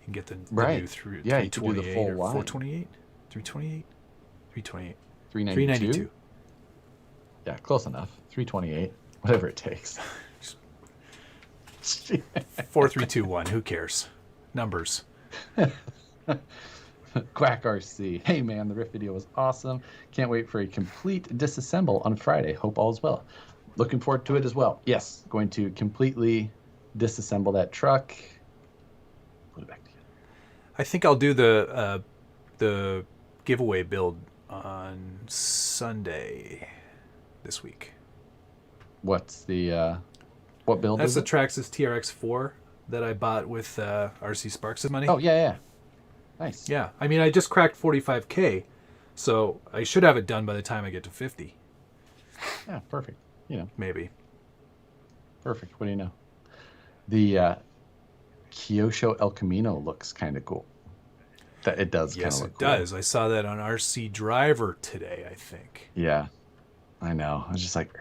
You can get the Right. new through Yeah, you can do the 328 full or line. 428, 328, 328, 392. Yeah, close enough. 328, whatever it takes. 4321. Who cares? Numbers. Quack RC. Hey man, the riff video was awesome. Can't wait for a complete disassemble on Friday. Hope all is well. Looking forward to it as well. Yes, going to completely disassemble that truck. Put it back together. I think I'll do the giveaway build on Sunday this week. What's the what build? That's is the it? Traxxas TRX4 that I bought with RC Sparks' money. Oh yeah. Nice. Yeah, I mean, I just cracked 45K, so I should have it done by the time I get to 50. Yeah, perfect. You know, Maybe. perfect. What do you know? The Kyosho El Camino looks kind of cool. That it does. Yes, look it cool. does. I saw that on RC Driver today, I think. Yeah, I know. I was just like,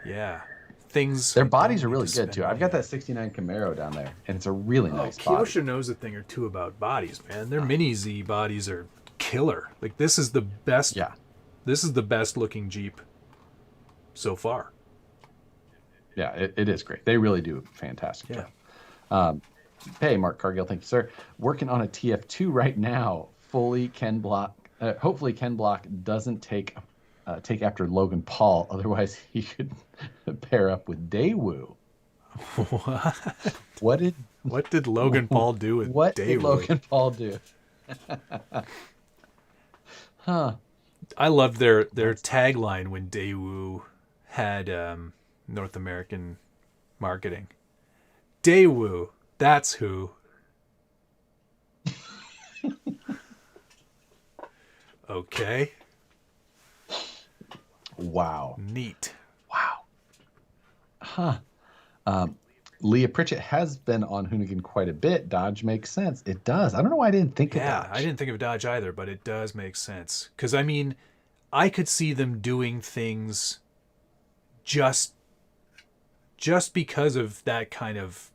Yeah. Things. their I bodies don't are need really to good spend too. I've money got on. that '69 Camaro down there, and it's a really nice body. Kyosho knows a thing or two about bodies, man. Their Mini Z bodies are killer. Like, this is the best. Yeah, This is the best looking Jeep so far. yeah, it is great. They really do a fantastic Yeah. job. Hey, Mark Cargill, thank you, sir. Working on a TF2 right now. Fully Ken Block. Hopefully, Ken Block doesn't take after Logan Paul. Otherwise, he could pair up with Daewoo. What? What did Logan Paul do with What Daewoo? did Logan Paul do? Huh? I loved their tagline when Daewoo had North American marketing. Daewoo, that's who. Okay. Wow. Neat. Wow. Huh. Leah Pritchett has been on Hoonigan quite a bit. Dodge makes sense. It does. I don't know why I didn't think of Dodge. I didn't think of Dodge either, but it does make sense. Because, I mean, I could see them doing things just because of that kind of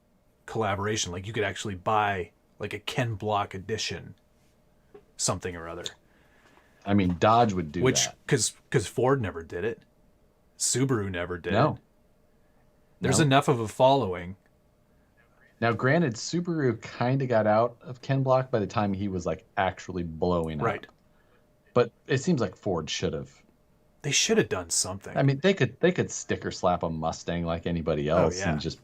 collaboration. Like, you could actually buy, like, a Ken Block edition, something or other. I mean, Dodge would do that. Because Ford never did it. Subaru never did No. it. There's No. enough of a following. Now, granted, Subaru kind of got out of Ken Block by the time he was like actually blowing up. Right. But it seems like Ford should have. They should have done something. I mean, they could sticker slap a Mustang like anybody else yeah. and just.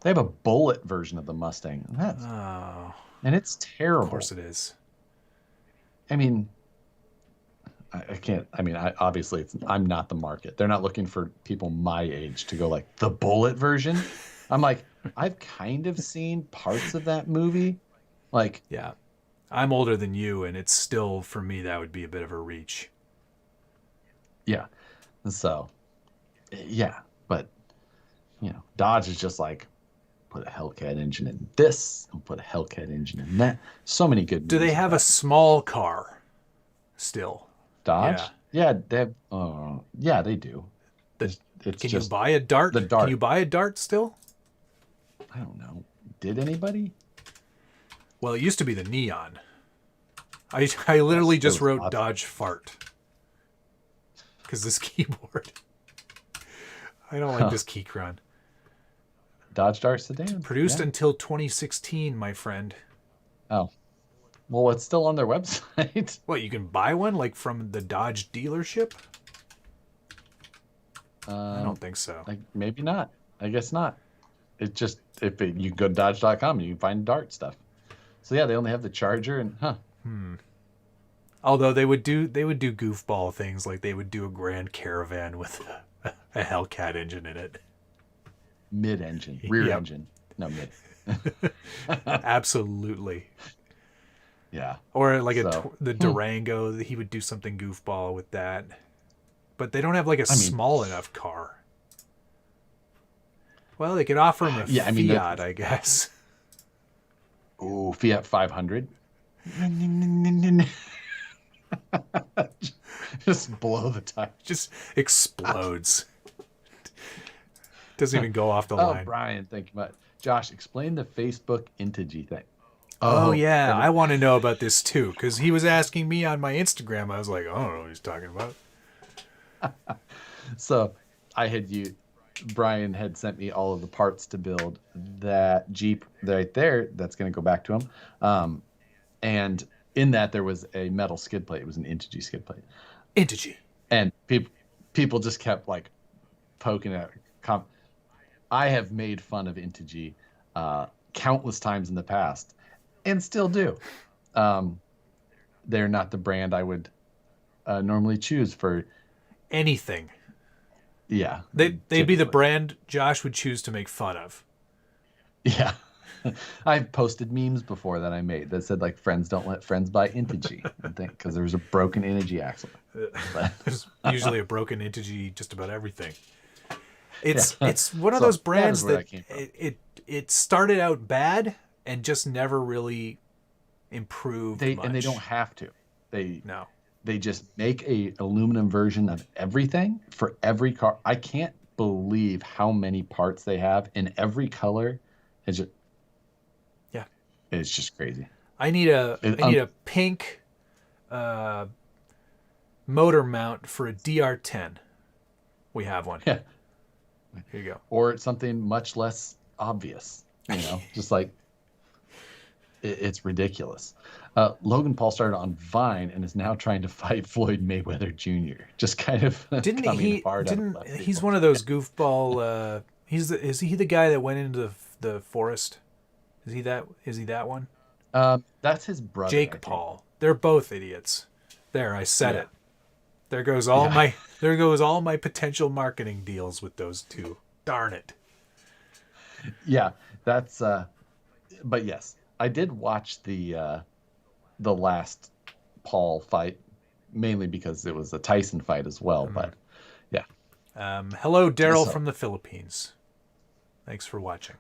They have a bullet version of the Mustang, and it's terrible. Of course it is. I mean, I can't. I mean, obviously, I'm not the market. They're not looking for people my age to go like the bullet version. I'm like, I've kind of seen parts of that movie. Like, Yeah. I'm older than you, and it's still, for me, that would be a bit of a reach. yeah. So, yeah. But, Dodge is just like, put a Hellcat engine in this, and put a Hellcat engine in that. So many good Do they movies have like a small car still? Dodge? Yeah. Yeah, they have. Yeah, they do. It's Can just you buy a Dart? the Dart. Can you buy a Dart still? I don't know. Did anybody? Well, it used to be the Neon. I literally Yes, just there was wrote lots. Dodge Fart. Because this keyboard. I don't like this key cron. Dodge Dart sedan. Produced Yeah. until 2016, my friend. Oh. Well, it's still on their website. What, you can buy one, like, from the Dodge dealership? I don't think so. Maybe not. I guess not. It just you can go to Dodge.com and you can find Dart stuff. So yeah, they only have the Charger and Although they would do goofball things, like they would do a Grand Caravan with a Hellcat engine in it. mid-engine, rear Yep. engine. No, mid. Absolutely. Yeah. Or like So, the Durango, he would do something goofball with that. But they don't have like a small enough car. Well, they could offer him a yeah, Fiat, I guess. Ooh, Fiat 500. Just blow the tire. Just explodes. Doesn't even go off the line. Brian, thank you much. Josh, explain the Facebook Integy thing. Oh yeah, I want to know about this too, because he was asking me on my Instagram. I was like, I don't know what he's talking about. So Brian had sent me all of the parts to build that Jeep right there. That's going to go back to him. And in that, there was a metal skid plate. It was an Integy skid plate. Integy. And people just kept like poking at it. I have made fun of Integy countless times in the past and still do. They're not the brand I would normally choose for anything. Yeah. They'd be the brand Josh would choose to make fun of. Yeah. I've posted memes before that I made that said like friends don't let friends buy Integy because there was a broken Integy axle. There's usually a broken Integy just about everything. It's one of those brands that it started out bad and just never really improved much. And they don't have to. They just make a aluminum version of everything for every car. I can't believe how many parts they have in every color. It's just crazy. I need a pink motor mount for a DR10. We have one. Yeah. Here you go. Or something much less obvious. Just like it's ridiculous. Logan Paul started on Vine and is now trying to fight Floyd Mayweather Jr. Just kind of he's one of those goofball. Is he the guy that went into the forest? Is he that one? That's his brother. Jake Paul. They're both idiots. There, I said it. There goes all my potential marketing deals with those two. Darn it. Yeah, that's. But yes, I did watch the last Paul fight mainly because it was a Tyson fight as well. Mm-hmm. But yeah. Hello, Daryl from the Philippines. Thanks for watching.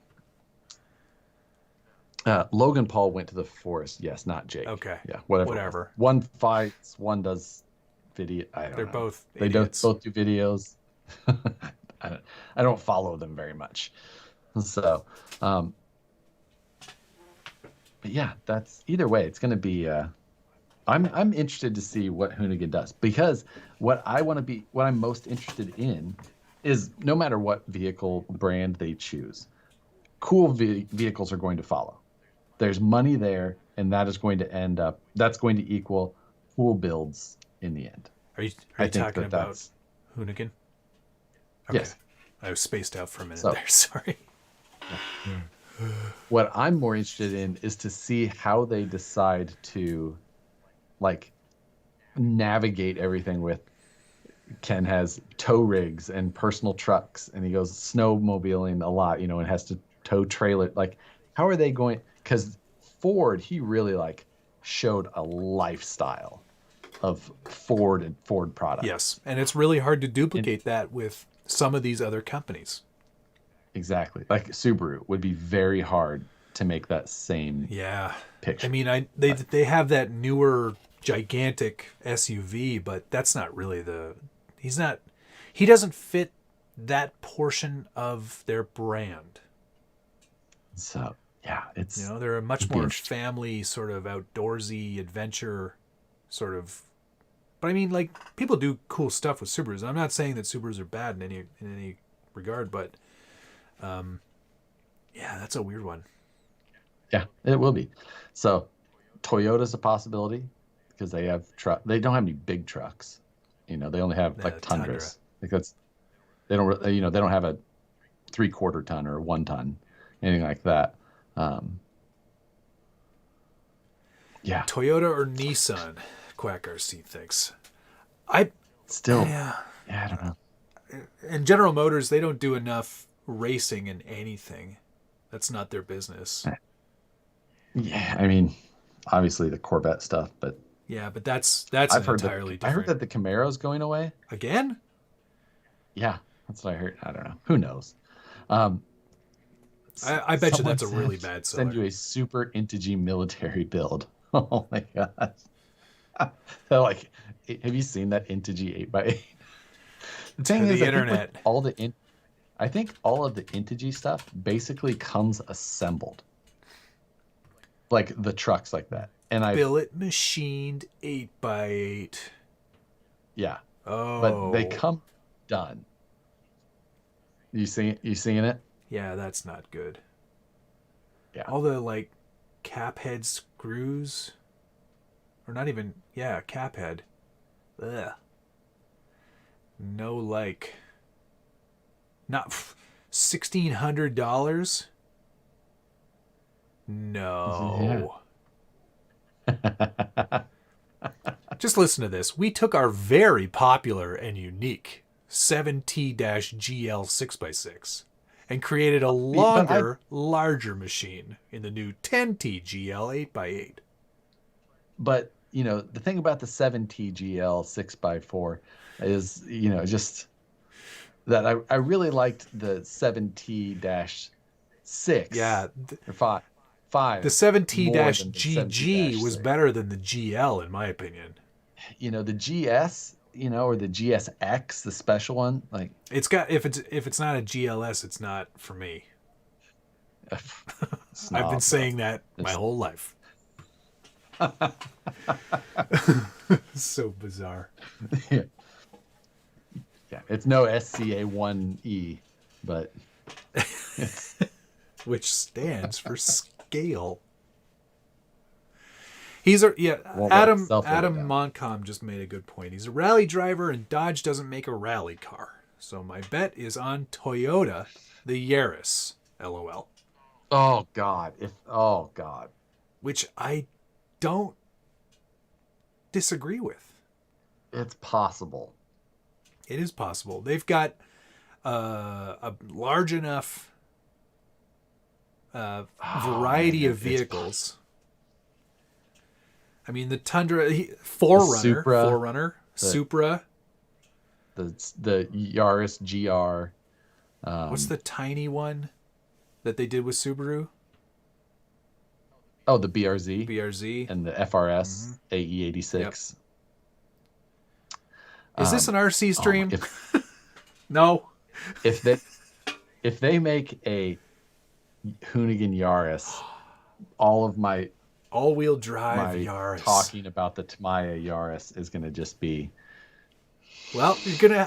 Logan Paul went to the forest. Yes, not Jake. Okay. Yeah, whatever. One fights, one does video. They're both They idiots. both do videos. I don't follow them very much. So, but yeah, that's either way. It's going to be. I'm interested to see what Hoonigan does because what I'm most interested in is no matter what vehicle brand they choose, cool vehicles are going to follow. There's money there, and that's going to equal cool builds in the end. Are you talking about Hoonigan? Okay. Yes. I was spaced out for a minute there. Sorry. Yeah. What I'm more interested in is to see how they decide to, like, navigate everything with. Ken has tow rigs and personal trucks, and he goes snowmobiling a lot, and has to tow trailer. Like, how are they going? Because Ford, he really showed a lifestyle of Ford and Ford products. Yes, and it's really hard to duplicate that with some of these other companies. Exactly, like Subaru would be very hard to make that same picture. I mean, they have that newer gigantic SUV, but that's not really he doesn't fit that portion of their brand. So yeah, it's they're a much more family sort of outdoorsy adventure sort of. But I mean, people do cool stuff with Subarus. I'm not saying that Subarus are bad in any regard, but that's a weird one. Yeah, it will be. So Toyota's a possibility because they have they don't have any big trucks. They only have Tundras. They don't have a 3/4 ton or a 1 ton, anything like that. Toyota or Nissan, Quack RC thinks. I don't know. And General Motors, they don't do enough racing in anything. That's not their business. Yeah, I mean, obviously the Corvette stuff, but Yeah, but that's I've an heard that entirely I heard different. that the Camaro's going away. Again? Yeah, that's what I heard. I don't know. Who knows? Um, I bet you someone that's a said really bad send seller. you a super Intigi military build. Oh my gosh. They're like, have you seen that Intigi 8x8? The To thing is, the I think with internet. all the I think all of the Intigi stuff basically comes assembled, like the trucks like that. And Billet machined 8x8. yeah, but they Oh. come done. You seeing it? Yeah, that's not good. Yeah. All the like cap head screws. Or not even, yeah, cap head. Ugh. No like. Not $1,600? No. Yeah. Just listen to this. We took our very popular and unique 7T-GL 6x6 and created a longer, larger machine in the new 10T-GL 8x8. But the thing about the 7TGL 6x4 is, just that I really liked the 7T-6 Yeah, or 5 the more than the 7T-GG was 7T-6. better than the GL in my opinion. The GS, or the GSX, the special one, like It's got if it's not a GLS, it's not for me. I've been saying that my whole life. So bizarre. Yeah. Yeah, it's no SCA1E, but it's which stands for scale. He's a Adam Montcalm just made a good point. He's a rally driver and Dodge doesn't make a rally car. So my bet is on Toyota, the Yaris. LOL. Oh God. Oh God. Which I don't disagree with. It's possible. It is possible. They've got a large enough variety of vehicles. I mean, the Tundra, Forerunner, Supra. The Yaris GR. What's the tiny one that they did with Subaru? Oh, the BRZ. BRZ. And the FRS AE86. Is this an RC stream? No. If they make a hoonigan Yaris, all of my all-wheel drive Yaris talking about the Tamiya Yaris is going to just be. Well,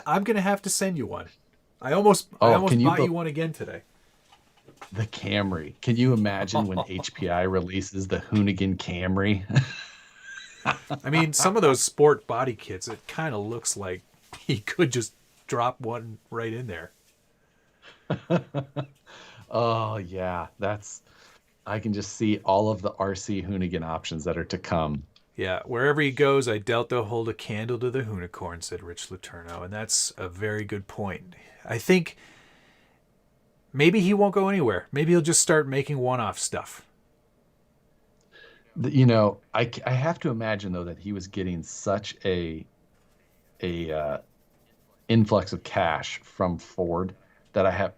I'm gonna have to send you one. I almost bought you one again today. The Camry. Can you imagine when HPI releases the hoonigan Camry? I mean, some of those sport body kits, it kind of looks like he could just drop one right in there. Oh yeah, I can just see all of the RC hoonigan options that are to come. Yeah, wherever he goes, I doubt they'll hold a candle to the Hoonicorn, said Rich Letourneau, and that's a very good point. I think maybe he won't go anywhere. Maybe he'll just start making one-off stuff. I have to imagine though that he was getting such a influx of cash from Ford that I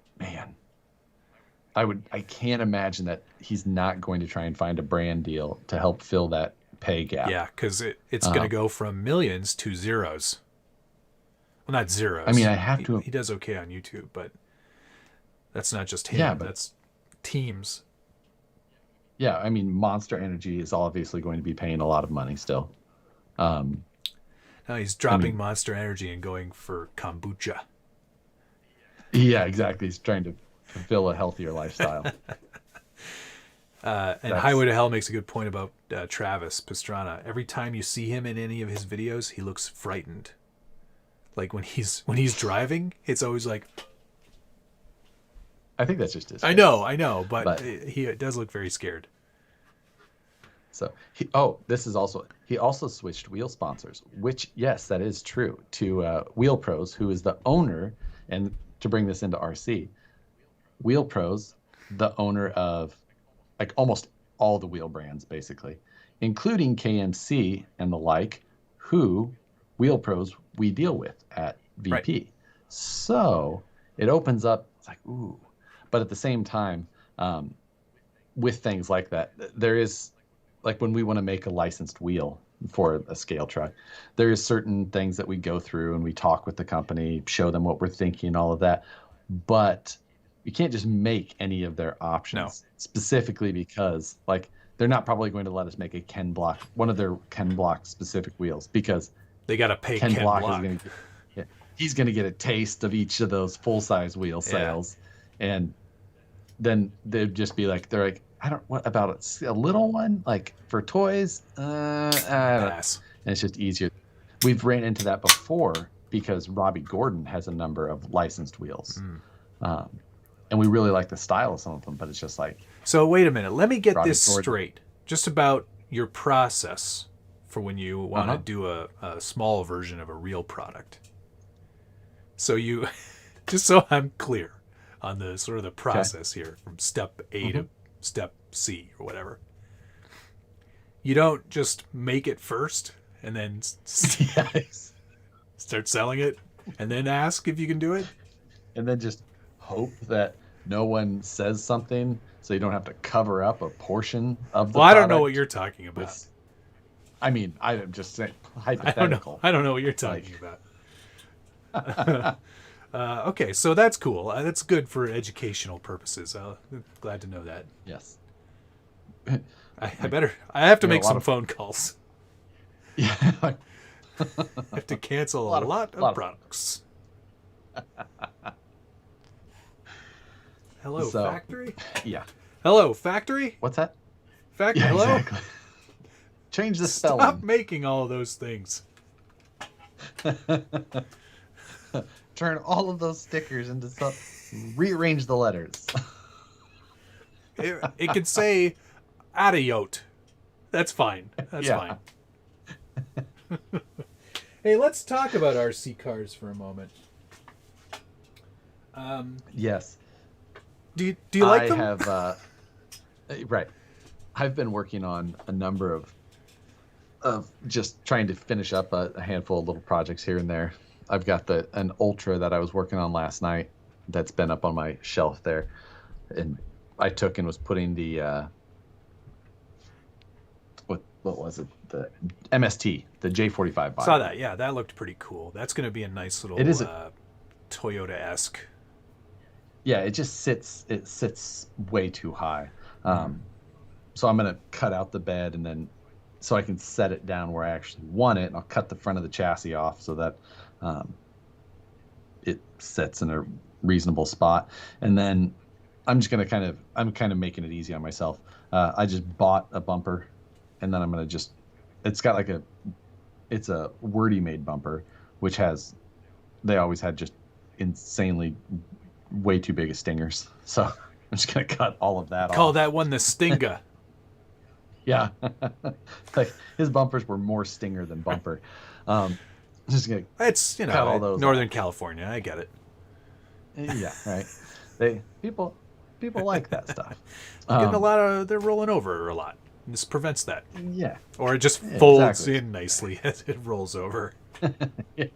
can't imagine that he's not going to try and find a brand deal to help fill that pay gap. Yeah, because it's going to go from millions to zeros. Well, not zeros. I mean, He does okay on YouTube, but that's not just him. Yeah, but that's teams. Yeah, I mean, Monster Energy is obviously going to be paying a lot of money still. No, he's dropping Monster Energy and going for kombucha. Yeah, exactly. He's trying to fulfill a healthier lifestyle. And Highway to Hell makes a good point about Travis Pastrana. Every time you see him in any of his videos, he looks frightened. Like when he's driving, it's always like. I think that's just his face. I know, but he does look very scared. So he also switched wheel sponsors, which yes, that is true, to Wheel Pros, who is the owner, and to bring this into RC, Wheel Pros the owner of like almost all the wheel brands, basically, including KMC and the like, who wheel pros we deal with at Right. VP. So it opens up, it's like, ooh. But at the same time, with things like that, there is, like when we want to make a licensed wheel for a scale truck, there is certain things that we go through and we talk with the company, show them what we're thinking, all of that. But you can't just make any of their options specifically because like they're not probably going to let us make a Ken Block, one of their Ken Block specific wheels, because They got to pay Ken Block is Block. going to get, yeah, he's going to get a taste of each of those full size wheel sales, and then they'd just be like, they're like, I don't, what about a little one like for toys? I don't. Pass. And it's just easier. We've ran into that before because Robbie Gordon has a number of licensed wheels. And we really like the style of some of them, but it's just like. So wait a minute. Let me get Robbie this Gordon. straight. Just about your process for when you want to do a small version of a real product. So you, just so I'm clear on the sort of the process here from step A to step C or whatever. You don't just make it first and then start selling it and then ask if you can do it. And then just hope that no one says something so you don't have to cover up a portion of the product. I don't know what you're talking about. I mean, I'm just saying hypothetical. I don't know what you're talking about. Okay, so that's cool. That's good for educational purposes. I'm glad to know that. Yes. I have to make some phone calls. Yeah. I have to cancel a lot of products. Hello, factory? Yeah. Hello, factory? What's that? Factory, hello? Exactly. Change the spelling. Stop making all of those things. Turn all of those stickers into something. Rearrange the letters. It could say Adiot. That's fine. That's fine. Hey, let's talk about RC cars for a moment. Yes. Do you like them? I have, right. I've been working on a number of just trying to finish up a handful of little projects here and there. I've got an Ultra that I was working on last night that's been up on my shelf there. And I took and was putting the, what was it? The MST, the J45 body. Saw that. Yeah, that looked pretty cool. That's going to be a nice little Toyota-esque. Yeah, it just sits way too high. So I'm going to cut out the bed and then so I can set it down where I actually want it. And I'll cut the front of the chassis off so that it sits in a reasonable spot. And then I'm just going to I'm kind of making it easy on myself. I just bought a bumper and then I'm going to it's got like it's a Wordy made bumper, which they always had just insanely way too big of stingers. So I'm just going to cut all of that off. Call that one the Stinga. Yeah. Like his bumpers were more stinger than bumper. Just gonna it's cut all those Northern off. California. I get it. Yeah, right. People like that stuff. Getting they're rolling over a lot. This prevents that. Yeah. Or it just folds exactly. in nicely as it rolls over. Yeah.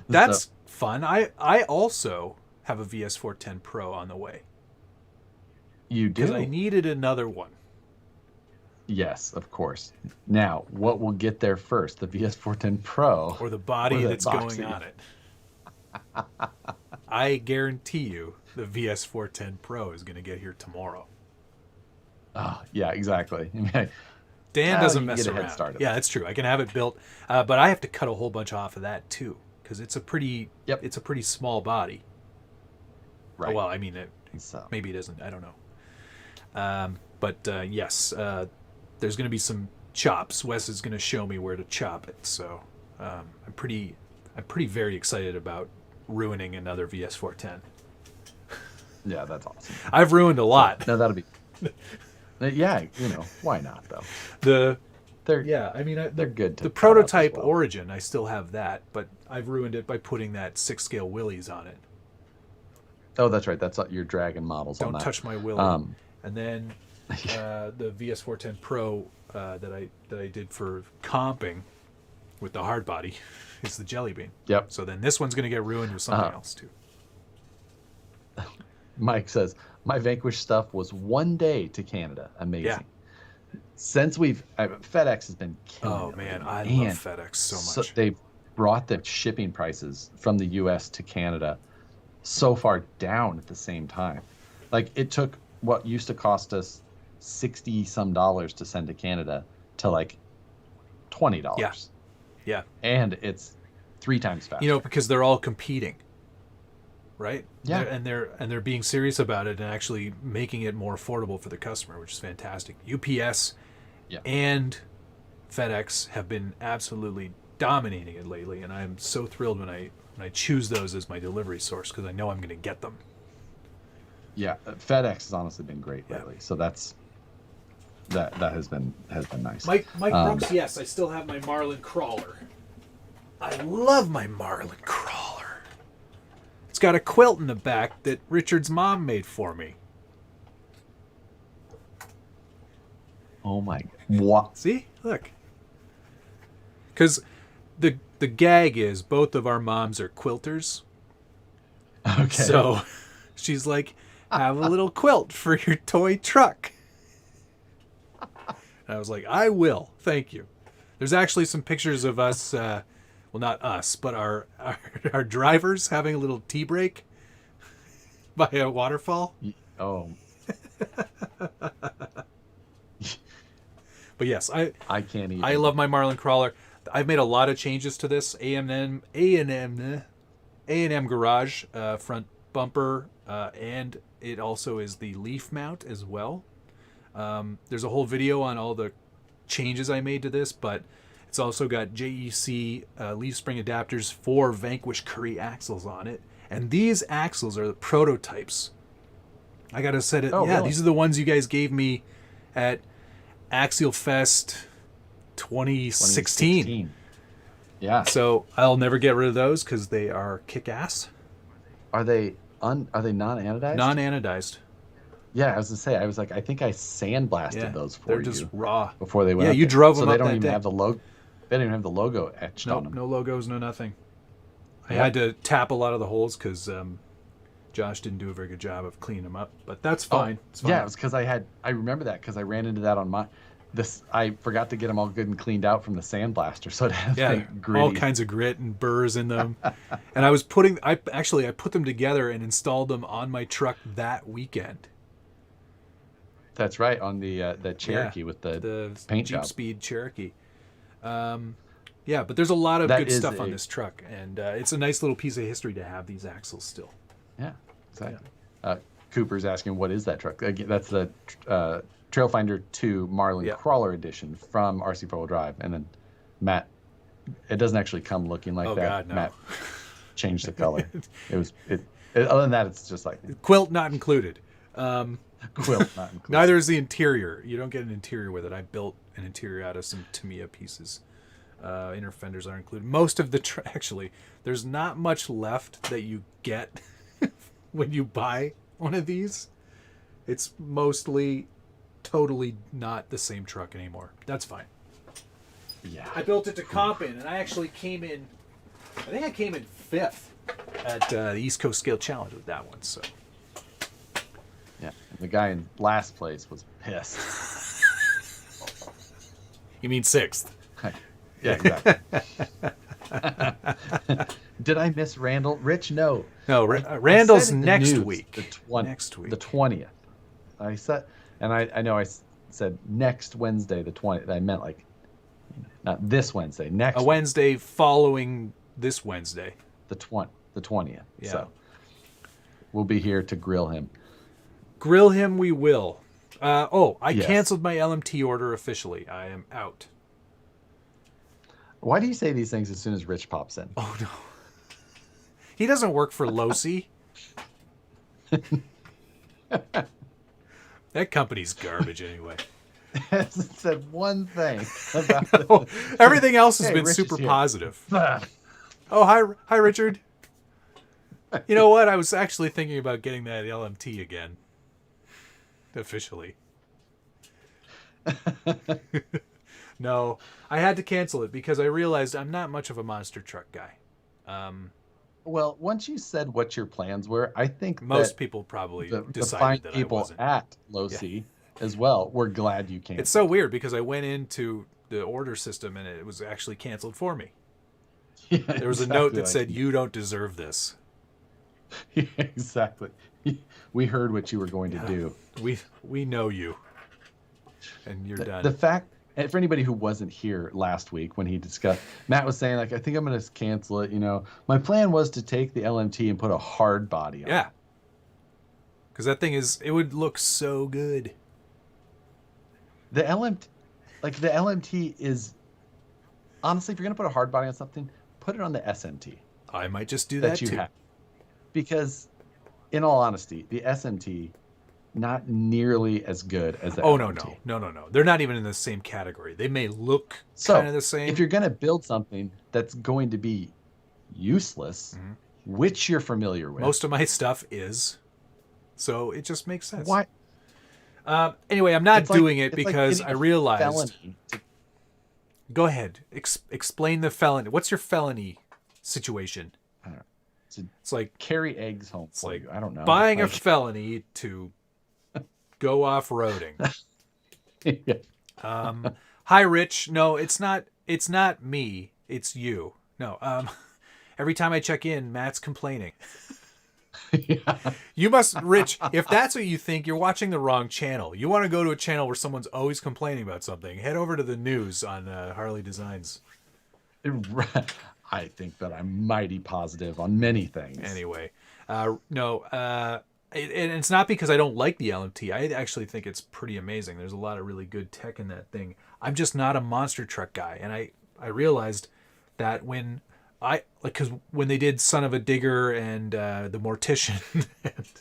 That's fun. I also have a VS410 Pro on the way. You do? Because I needed another one. Yes, of course. Now, what will get there first? The VS410 Pro or the body that's going on it? I guarantee you the VS410 Pro is going to get here tomorrow. Oh, yeah, exactly. Dan doesn't mess around. Yeah, that's true. I can have it built, but I have to cut a whole bunch off of that too because it's a pretty small body. Right. Oh, well, I mean, maybe it isn't. I don't know. But yes, there's going to be some chops. Wes is going to show me where to chop it. So I'm pretty very excited about ruining another VS410. Yeah, that's awesome. I've ruined a lot. No, that'll be. Yeah, why not though? They're good. The prototype Origin, I still have that, but I've ruined it by putting that 6-scale Willys on it. Oh, that's right. That's your Dragon models on Don't that. touch my Willy. And then the VS410 Pro that I did for comping with the hard body is the Jelly Bean. Yep. So then this one's going to get ruined with something else too. Mike says, my Vanquish stuff was 1 day to Canada. Amazing. Yeah. Since FedEx has been killing Oh, man. I lately. love FedEx so much. They've brought the shipping prices from the U.S. to Canada so far down at the same time. Like, it took what used to cost us $60-some to send to Canada to like $20. Yeah. And it's 3 times faster. You know, because they're all competing. Right? Yeah. They're being serious about it and actually making it more affordable for the customer, which is fantastic. UPS and FedEx have been absolutely dominating it lately, and I'm so thrilled when I choose those as my delivery source because I know I'm going to get them. Yeah, FedEx has honestly been great lately. So that has been nice. Mike Brooks, yes, I still have my Marlin crawler. I love my Marlin crawler. It's got a quilt in the back that Richard's mom made for me. Oh my! What? See, look. Because the gag is both of our moms are quilters. Okay. So she's like, have a little quilt for your toy truck. And I was like, I will. Thank you. There's actually some pictures of us, well, not us, but our drivers having a little tea break by a waterfall. Oh. But yes, I can't even. I love my Marlin crawler. I've made a lot of changes to this A&M garage front bumper, and it also is the leaf mount as well. There's a whole video on all the changes I made to this, but it's also got JEC leaf spring adapters for Vanquish Curry axles on it, and these axles are the prototypes. I gotta set it. Really? These are the ones you guys gave me at Axial Fest 2016. Yeah. So I'll never get rid of those because they are kick-ass. Are they non-anodized? Non-anodized. Yeah, I was gonna say. I was like, I think I sandblasted those for you. They're just raw before they went. Yeah, you drove them so up they don't that even day. have the logo. They don't even have the logo etched on them. No logos, no nothing. I had to tap a lot of the holes because Josh didn't do a very good job of cleaning them up, but that's fine. It's fine. Yeah, it was because I remember that because I ran into that on my. I forgot to get them all good and cleaned out from the sandblaster, so it had all kinds of grit and burrs in them. And I put them together and installed them on my truck that weekend. That's right, on the Cherokee with the paint Jeep job. Speed Cherokee. But there's a lot of good stuff on this truck, and it's a nice little piece of history to have these axles still. Yeah, exactly. Yeah. Cooper's asking, what is that truck? Again, that's the Trailfinder 2 Marlin Crawler Edition from RC 4-Wheel Drive. And then Matt, it doesn't actually come looking like that. God, no. Matt changed the color. Other than that, it's just like quilt not included. Quilt not included. Neither is the interior. You don't get an interior with it. I built an interior out of some Tamiya pieces. Inner fenders are included. Most of the actually, there's not much left that you get when you buy one of these. It's mostly totally not the same truck anymore. That's fine. Yeah. I built it to comp in, and I actually came in. I think I came in 5th at the East Coast Scale Challenge with that one. So. Yeah, and the guy in last place was pissed. You mean 6th? Yeah, exactly. Did I miss Randall? Rich, no. No, Randall's next week. Next week. The 20th. I said, and I know I said next Wednesday, the 20th. I meant like, not this Wednesday, next. A Wednesday following this Wednesday. The 20th. Yeah. So we'll be here to grill him. Grill him we will. I canceled my LMT order officially. I am out. Why do you say these things as soon as Rich pops in? Oh, no. He doesn't work for Losi. That company's garbage anyway. Hasn't said one thing about everything else has been Rich super is here. positive. Oh, hi, Richard. You know what? I was actually thinking about getting that LMT again. Officially. No, I had to cancel it because I realized I'm not much of a monster truck guy. Well, once you said what your plans were, I think Most that people probably the fine decided that I people wasn't. at Yeah. Low-C as well were glad you It's so canceled. weird because I went into the order system and it was actually canceled for me. Yeah, There was a note exactly. that Like, said, "You don't deserve this." yeah, exactly. We heard what you were going to Yeah. do. We know you, and you're done. The fact, and for anybody who wasn't here last week when he discussed, Matt was saying, like, I think I'm going to cancel it. My plan was to take the LMT and put a hard body on Yeah, it. because that thing it would look so good. The LMT, the LMT is, honestly, if you're going to put a hard body on something, put it on the SMT I might just do that that you too. have. Because, in all honesty, the SMT, not nearly as good as the Oh LMT. no. They're not even in the same category. They may look kind So, of the if same. you're going to build something that's going to be useless, which you're familiar with, Most of my stuff is, so it just makes sense. why? Anyway, I'm not It's like doing it it's like because getting I a realized. felony. Go ahead. Explain the felony. What's your felony situation? I don't know, to It's like carry eggs home it's for like you. I don't know. buying a felony to go off roading. Yeah. Hi, Rich. No, it's not. It's not me. It's you. No. Every time I check in, Matt's complaining. Yeah. You must, Rich. If that's what you think, you're watching the wrong channel. You want to go to a channel where someone's always complaining about something. Head over to the news on Harley Designs. I think that I'm mighty positive on many things. Anyway, no. And it's not because I don't like the LMT. I actually think it's pretty amazing. There's a lot of really good tech in that thing. I'm just not a monster truck guy, and I realized that when because when they did Son of a Digger and the Mortician and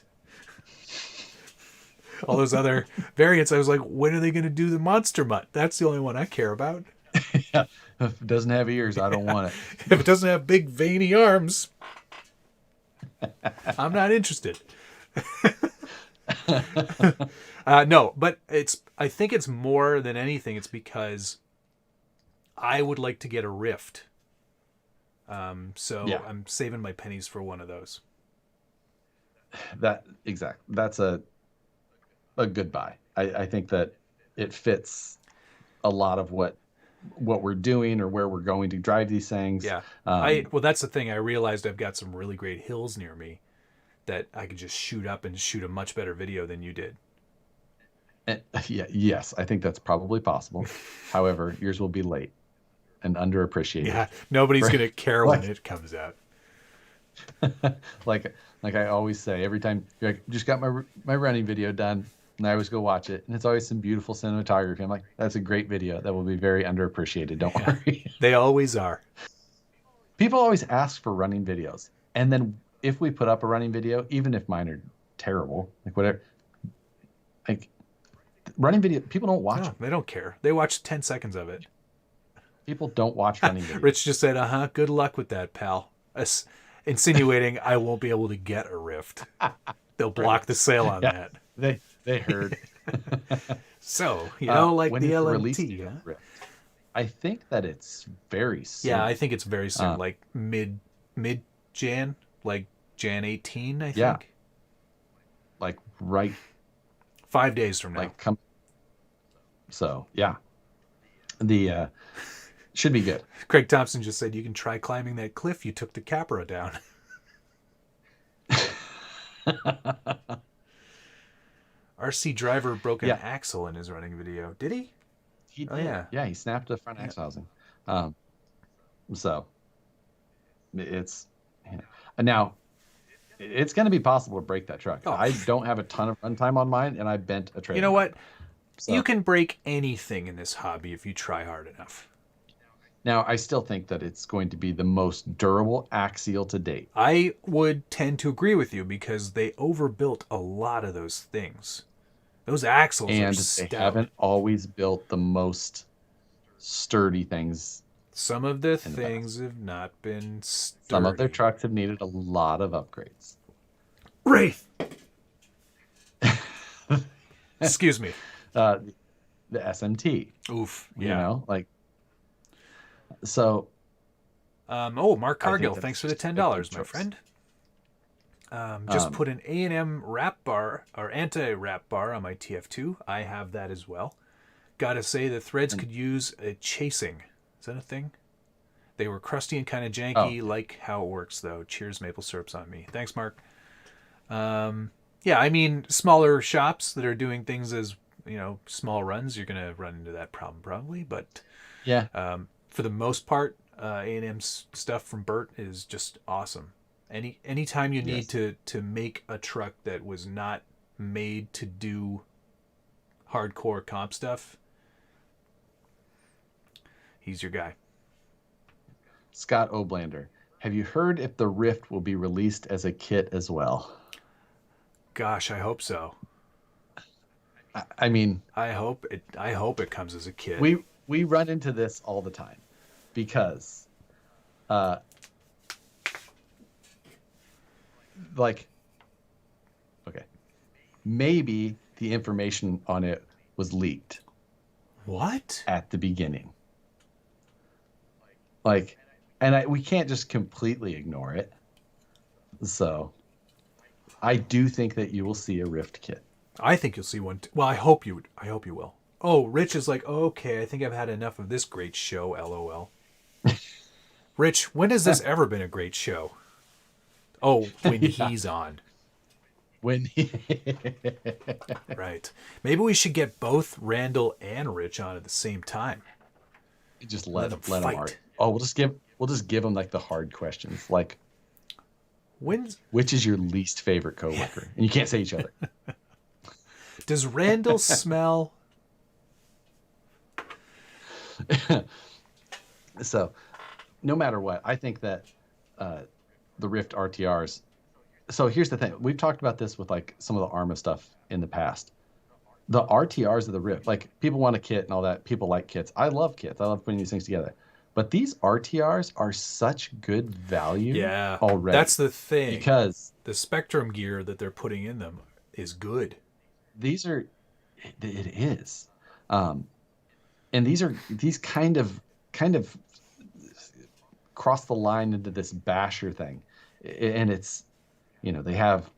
all those other variants, I was like, when are they going to do the Monster Mutt? That's the only one I care about. Yeah. If it doesn't have ears, I don't want it. If it doesn't have big veiny arms, I'm not interested. No, but I think it's more than anything. It's because I would like to get a Rift. So Yeah. I'm saving my pennies for one of those. That's a good buy. I think that it fits a lot of what we're doing or where we're going to drive these things. Yeah. Well, that's the thing. I realized I've got some really great hills near me that I could just shoot up and shoot a much better video than you did. Yes, I think that's probably possible. However, yours will be late and underappreciated. Yeah. Nobody's Right. going to care when it comes out. like I always say, every time you're like, just got my running video done, and I always go watch it, and it's always some beautiful cinematography. I'm like, that's a great video that will be very underappreciated. Don't worry. They always are. People always ask for running videos, and then if we put up a running video, even if mine are terrible, like whatever, like running video, people don't watch No, them. they don't care. They watch 10 seconds of it. People don't watch running videos. Rich just said, good luck with that, pal. Insinuating I won't be able to get a Rift. They'll block the sale on that. They heard. So, like when the it's LMT, released, huh? Rift, I think that it's very soon. Yeah, I think it's very soon, like mid Jan, like Jan 18, I think. Yeah. Like right 5 days from now. like come. So yeah, the should be good. Craig Thompson just said you can try climbing that cliff you took the Capra down. RC driver broke an axle in his running video. Did he? He did. Oh, yeah. Yeah, he snapped the front axle housing. So it's now it's going to be possible to break that truck. Oh. I don't have a ton of runtime on mine, and I bent a trailer. You know what? So, You can break anything in this hobby if you try hard enough. Now, I still think that it's going to be the most durable axial to date. I would tend to agree with you because they overbuilt a lot of those things. Those axles are And stout. they haven't always built the most sturdy things Some of the in the things past. have not been Some of their sturdy. trucks have needed a lot of upgrades. Wraith! Excuse me. uh, the SMT, Oof. you Yeah. know, like, so Mark I think Cargill, that's thanks for the just a good $10, my choice. friend. Just Um, put an A&M wrap bar or anti-wrap bar on my TF2. I have that as well. Gotta say, the threads and could use a chasing. Is that a thing? They were crusty and kind of oh, janky. Like how it works, though. Cheers, maple syrups on me. Thanks, Mark. Yeah, I mean, smaller shops that are doing things as, small runs, you're going to run into that problem probably. But yeah, for the most part, A&M stuff from Burt is just awesome. Anytime you need yes. to make a truck that was not made to do hardcore comp stuff, he's your guy. Scott Oblander, have you heard if the Rift will be released as a kit as well? Gosh, I hope so. I mean, I hope it comes as a kit. we run into this all the time because, uh, like, okay, maybe the information on it was leaked What? at the beginning. Like, and we can't just completely ignore it. So I do think that you will see a Rift kit. I think you'll see one. Well, I hope you will. Oh, Rich is like, okay, I think I've had enough of this great show. LOL. Rich, when has this ever been a great show? Oh, when Yeah. he's on. When he Right. Maybe we should get both Randall and Rich on at the same time. just Let let them them fight. art. Oh, we'll just give them like the hard questions, like When's which is your least favorite coworker, and you can't say each other. does Randall smell? So, no matter what, I think that the Rift RTRs. So here's the thing: we've talked about this with like some of the Arma stuff in the past. The RTRs of the Rift, like people want a kit and all that. People like kits. I love kits. I love putting these things together. But these RTRs are such good value Yeah, already. that's the thing. Because the Spectrum gear that they're putting in them is good. these are, it is, and these kind of cross the line into this basher thing, and it's, they have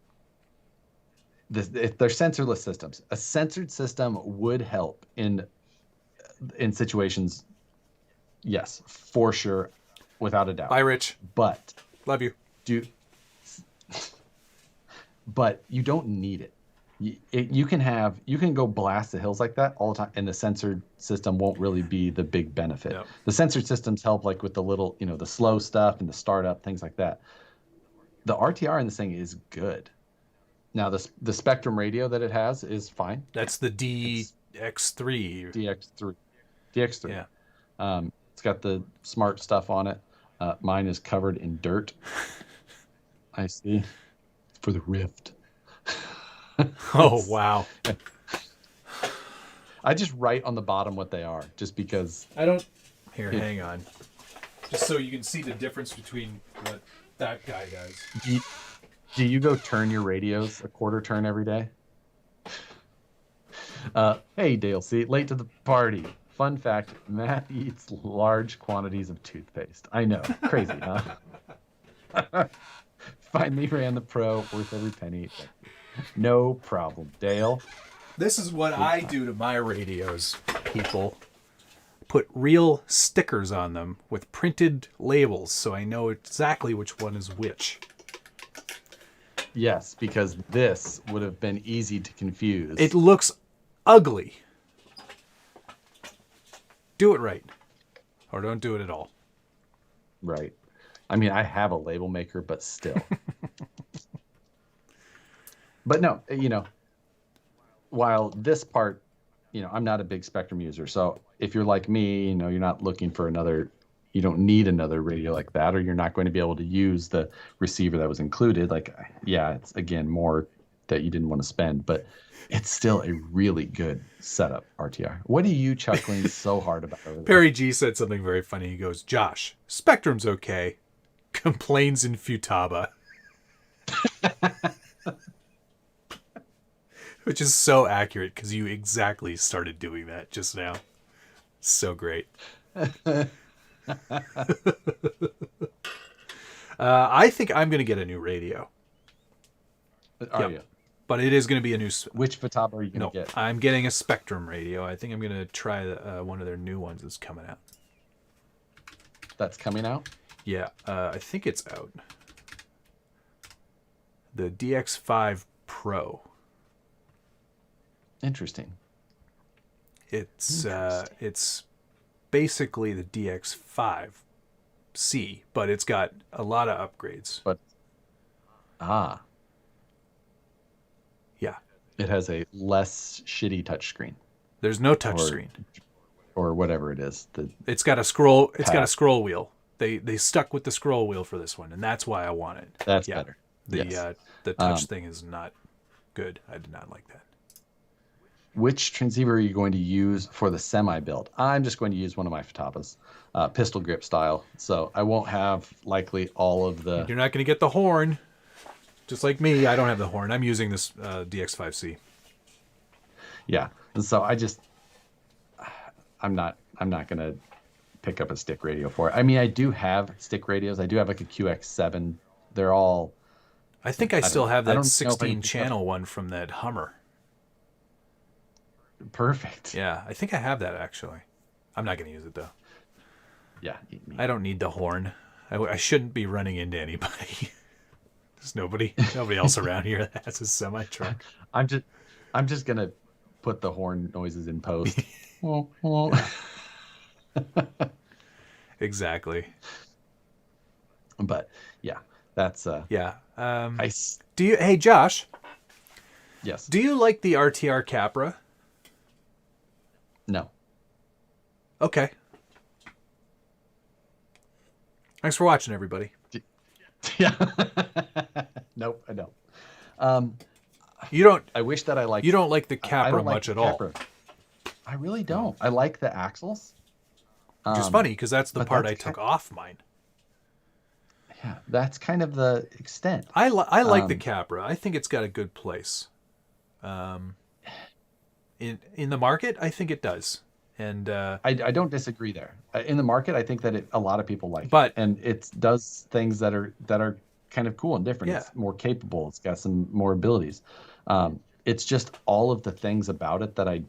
this, they're sensorless systems. A censored system would help in situations, yes, for sure, without a doubt. Bye, Rich. But Love you. But you don't need it. You can go blast the hills like that all the time, and the censored system won't really be the big benefit. Yep. The censored systems help like with the little, the slow stuff and the startup, things like that. The RTR in this thing is good. Now the Spectrum radio that it has is fine. That's the DX3. DX3. Yeah. It's got the smart stuff on it. Mine is covered in dirt. I see. For the Rift. Oh, wow. I just write on the bottom what they are, just because. I don't. Here, hang on. Just so you can see the difference between what that guy does. Do you go turn your radios a quarter turn every day? Hey, Dale, see, late to the party. Fun fact, Matt eats large quantities of toothpaste. I know. Crazy, huh? Finally ran the pro, worth every penny. No problem. Dale? This is what I do to my radios, people. Put real stickers on them with printed labels so I know exactly which one is which. Yes, because this would have been easy to confuse. It looks ugly. Do it right. Or don't do it at all. Right. I mean, I have a label maker, but still. But no, while this part, I'm not a big Spectrum user. So if you're like me, you're not looking for you don't need another radio like that, or you're not going to be able to use the receiver that was included. Like, yeah, it's again more that you didn't want to spend, but it's still a really good setup RTR. What are you chuckling so hard about over there? Perry G said something very funny. He goes, Josh, Spectrum's okay. Complains in Futaba. Which is so accurate because you exactly started doing that just now. So great. I think I'm going to get a new radio. Are you? But it is going to be a new... Which Futaba are you going to get? I'm getting a Spectrum radio. I think I'm going to try one of their new ones that's coming out. That's coming out? Yeah, I think it's out. The DX5 Pro. Interesting. It's basically the DX5C, but it's got a lot of upgrades. But yeah, it has a less shitty touchscreen. There's no touchscreen, or whatever it is. It's got a scroll. It's got a scroll wheel. They stuck with the scroll wheel for this one, and that's why I want it. That's better. The touch thing is not good. I did not like that. Which transceiver are you going to use for the semi build? I'm just going to use one of my Futabas, pistol grip style. So I won't have likely all of the... You're not going to get the horn. Just like me, I don't have the horn. I'm using this DX5C. Yeah. And so I'm not going to pick up a stick radio for it. I mean, I do have stick radios. I do have like a QX7. They're all... I think I still have that 16 channel one from that Hummer. Perfect. Yeah, I think I have that actually. I'm not going to use it though. Yeah. I don't need the horn. I shouldn't be running into anybody. There's nobody else around here that has a semi truck. I'm just going to put the horn noises in post. Exactly. But yeah, that's yeah. nice. Hey Josh? Yes. Do you like the RTR Capra? No. Okay. Thanks for watching, everybody. Yeah. Nope, I don't. You don't. I wish that I liked. You don't like the Capra much at all. I really don't. I like the axles. Which is funny because that's the part I took off mine. Yeah, that's kind of the extent. I like the Capra. I think it's got a good place. In the market, I think it does, and I don't disagree there. In the market, I think that a lot of people like it, and it does things that are kind of cool and different. Yeah. It's more capable. It's got some more abilities. It's just all of the things about it that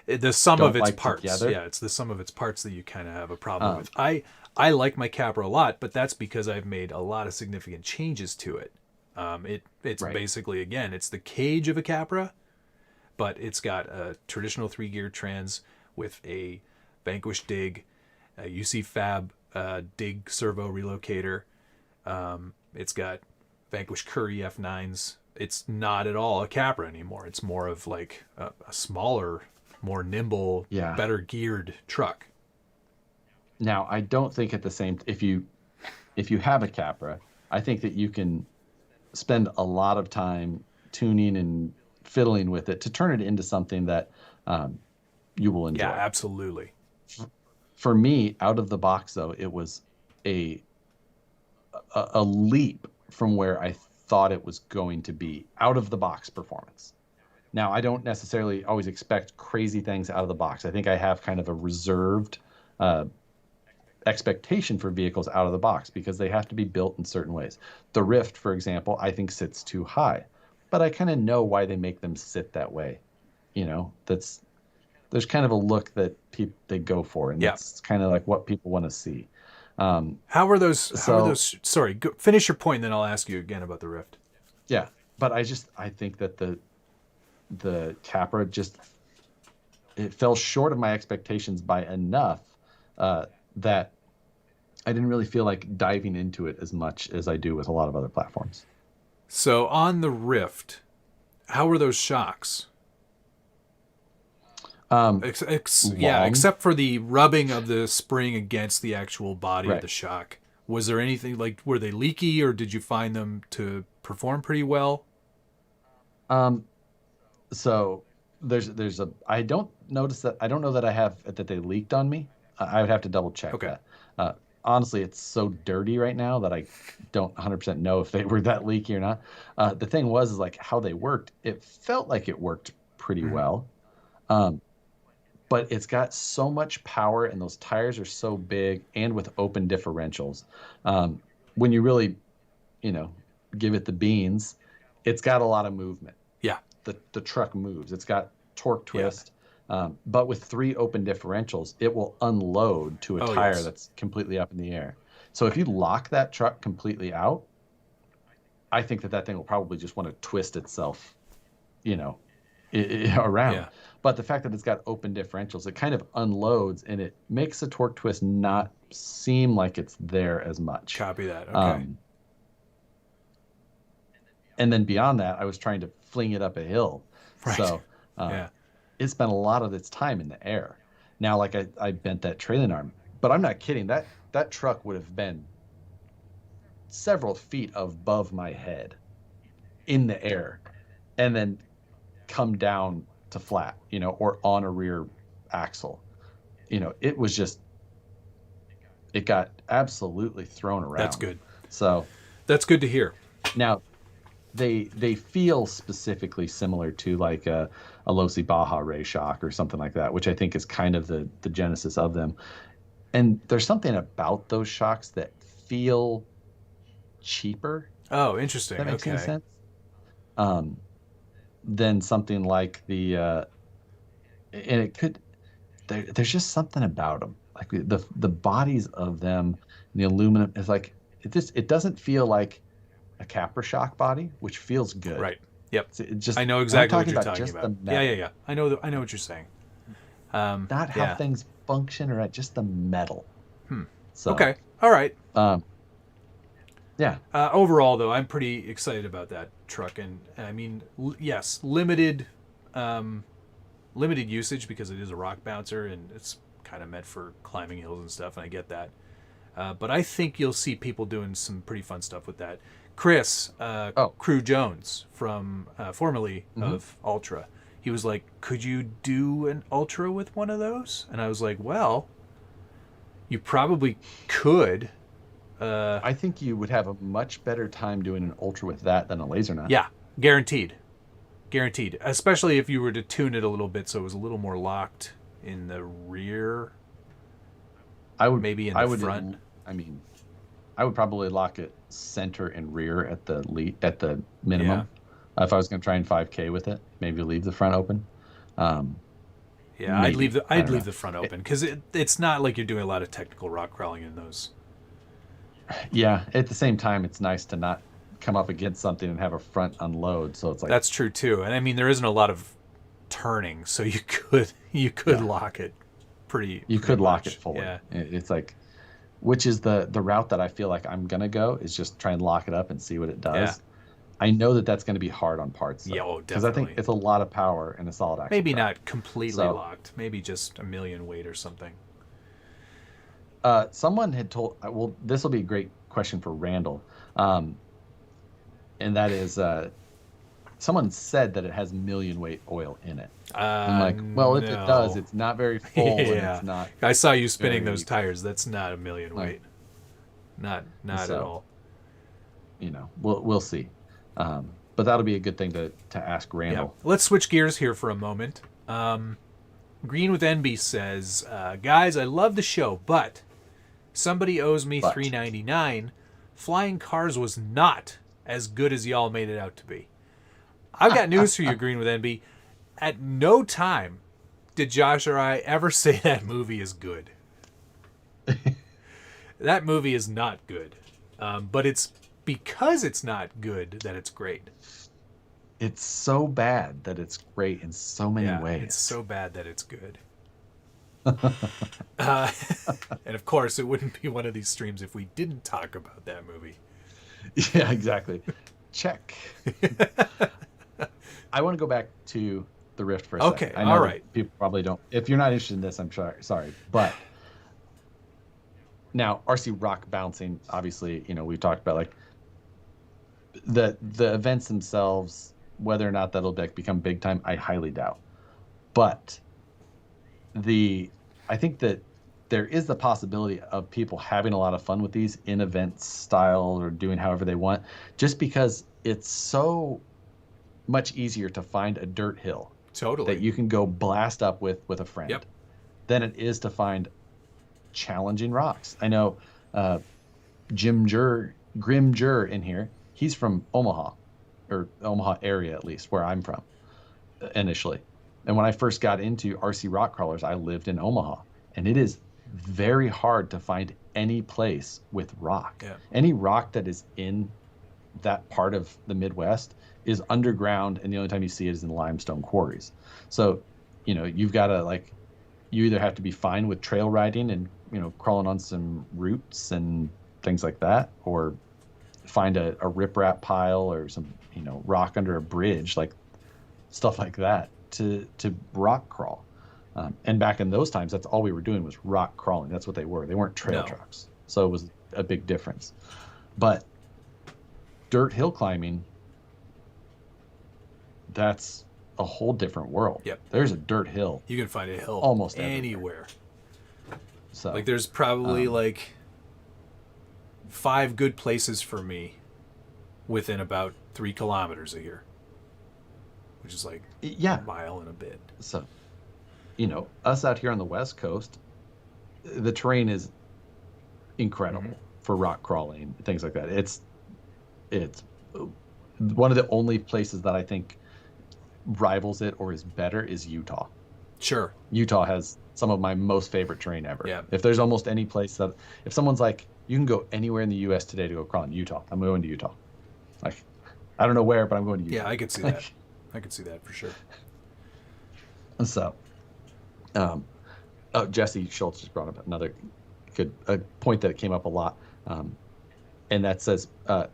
the sum of its like parts. Together. Yeah, it's the sum of its parts that you kind of have a problem with. I like my Capra a lot, but that's because I've made a lot of significant changes to it. It's basically, again, it's the cage of a Capra, but it's got a traditional 3-gear trans with a Vanquish dig, a UC Fab dig servo relocator. It's got Vanquish Curry F9s. It's not at all a Capra anymore. It's more of like a smaller, more nimble, better geared truck. Now, I don't think at the same... If you have a Capra, I think that you can spend a lot of time tuning and fiddling with it to turn it into something that you will enjoy. Yeah, absolutely. For me, out of the box, though, it was a leap from where I thought it was going to be out of the box performance. Now, I don't necessarily always expect crazy things out of the box. I think I have kind of a reserved expectation for vehicles out of the box because they have to be built in certain ways. The Rift, for example, I think sits too high, but I kind of know why they make them sit that way. You know, there's kind of a look that they go for, and that's kind of like what people want to see. How are those? Sorry, finish your point, and then I'll ask you again about the Rift. Yeah, but I think that the Capra it fell short of my expectations by enough that I didn't really feel like diving into it as much as I do with a lot of other platforms. So on the Rift, how were those shocks? Except for the rubbing of the spring against the actual body of the shock. Was there anything were they leaky, or did you find them to perform pretty well? Um, so there's a I don't notice that I don't know that I have that they leaked on me. I would have to double check Okay. that. Honestly, it's so dirty right now that I don't 100% know if they were that leaky or not. The thing was is like how they worked. It felt like it worked pretty Hmm. well. Um, but it's got so much power and those tires are so big and with open differentials. Um, when you really, you know, give it the beans, it's got a lot of movement. Yeah. The truck moves. It's got torque Yeah. twist, but with three open differentials, it will unload to a Oh, tire yes. that's completely up in the air. So if you lock that truck completely out, I think that that thing will probably just want to twist itself, you know, around. Yeah. But the fact that it's got open differentials, it kind of unloads and it makes the torque twist not seem like it's there as much. Copy that. Okay. Um, and then beyond that, I was trying to fling it up a hill. Right. So uh, Yeah. it spent a lot of its time in the air. Now, like I bent that trailing arm, but I'm not kidding. That truck would have been several feet above my head in the air, and then come down to flat, or on a rear axle. It was just it got absolutely thrown That's around. good. So That's good to hear. now they feel specifically similar to like a Losi Baja Ray shock or something like that, which I think is kind of the genesis of them. And there's something about those shocks that feel cheaper. Oh, If interesting. that makes any Okay. sense. Um, than something like and it could. There's just something about them, like the bodies of them, and the aluminum is like it doesn't feel like a Capra shock body, which feels good. Right. Yep. So it just, I know and I'm exactly what talking you're about talking just the about. Yeah, yeah, metal, yeah. I know what you're saying. not how Yeah. things function or at just the metal. Hmm. So, Okay. All right. um, yeah, Overall, though, I'm pretty excited about that truck, and I mean, yes, limited usage because it is a rock bouncer and it's kind of meant for climbing hills and stuff, and I get that. But I think you'll see people doing some pretty fun stuff with that. Chris, oh, Crew Jones from formerly hmm of Ultra, he was like, "Could you do an Ultra with one of those?" And I was like, "Well, you probably could." Uh, I think you would have a much better time doing an ultra with that than a laser nut. yeah, guaranteed, guaranteed. Especially if you were to tune it a little bit so it was a little more locked in the rear, I would, maybe in I the would, front. I mean, I would probably lock it center and rear at the at the Yeah. minimum. If I was going to try and 5K with it, maybe leave the front open. Um, Yeah, maybe I I'd don't leave know. the front open because it's not like you're doing a lot of technical rock crawling in those. Yeah, at the same time, it's nice to not come up against something and have a front unload. So it's like, That's true too, and I mean there isn't a lot of turning, so you could yeah, lock it you pretty could lock it much. fully. Yeah, It's like, which is the route that I feel like I'm gonna go is just try and lock it up and see what it yeah, does. I know that that's going to be hard on parts yeah. though, Oh, because I think definitely. it's a lot of power in a solid axle Maybe truck. not completely So, locked. Maybe just a million weight or something. someone had told, well, this will be a great question for Randall, um, and that is, someone said that it has million weight oil in it. I'm like, well, if it does, No. it's not very full and Yeah, it's not I saw you spinning those very tires. That's not a million like. weight. Not at So, all. we'll see. But that'll be a good thing to ask Yeah. Randall. Let's switch gears here for a moment. Green with Envy says, "Guys, I love the show, but somebody owes me But $3.99. Flying Cars was not as good as y'all made it out to be." I've got news for you, Green with Envy. At no time did Josh or I ever say that movie is good. That movie is not good. But it's because it's not good that it's great. it's so bad that it's great in so many Yeah, it's ways. so bad that it's good. And of course, it wouldn't be one of these streams if we didn't talk about that movie. Yeah, exactly. Check. I want to go back to the Rift for a Okay, second. I know all that right. people probably don't. If you're not interested in this, I'm sorry. But now RC rock bouncing, obviously, we've talked about like the events themselves. whether or not that'll become big time, I highly doubt. But I think that there is the possibility of people having a lot of fun with these in event style or doing however they want, just because it's so much easier to find a dirt hill that you can go blast up with a friend than it is to find challenging rocks. I know Grim Jur in here, he's from Omaha, or Omaha area at least, where I'm from initially. And when I first got into RC rock crawlers, I lived in Omaha, and it is very hard to find any place with rock. Any rock that is in that part of the Midwest is underground, and the only time you see it is in limestone quarries. So, you've got to you either have to be fine with trail riding and, crawling on some roots and things like that, or find a riprap pile or some, rock under a bridge, like stuff like that to rock crawl. And back in those times, that's all we were doing was rock crawling. That's what they were. They weren't trail trucks. So it was a big difference. But dirt hill climbing, that's a whole different world. There's a dirt hill. You can find a hill almost anywhere. So there's probably 5 good places for me within about 3 kilometers of here, which is a mile and a bit. So, us out here on the West Coast, the terrain is incredible for rock crawling, things like that. It's one of the only places that I think rivals it or is better is Utah. Sure. Utah has some of my most favorite terrain ever. Yeah. If there's almost any place that, if someone's like, you can go anywhere in the U.S. today to go crawling, Utah, I'm going to Utah. I don't know where, but I'm going to Utah. Yeah, I could see that. I could see that for sure. So, Jesse Schultz just brought up another good point that came up a lot. And that says,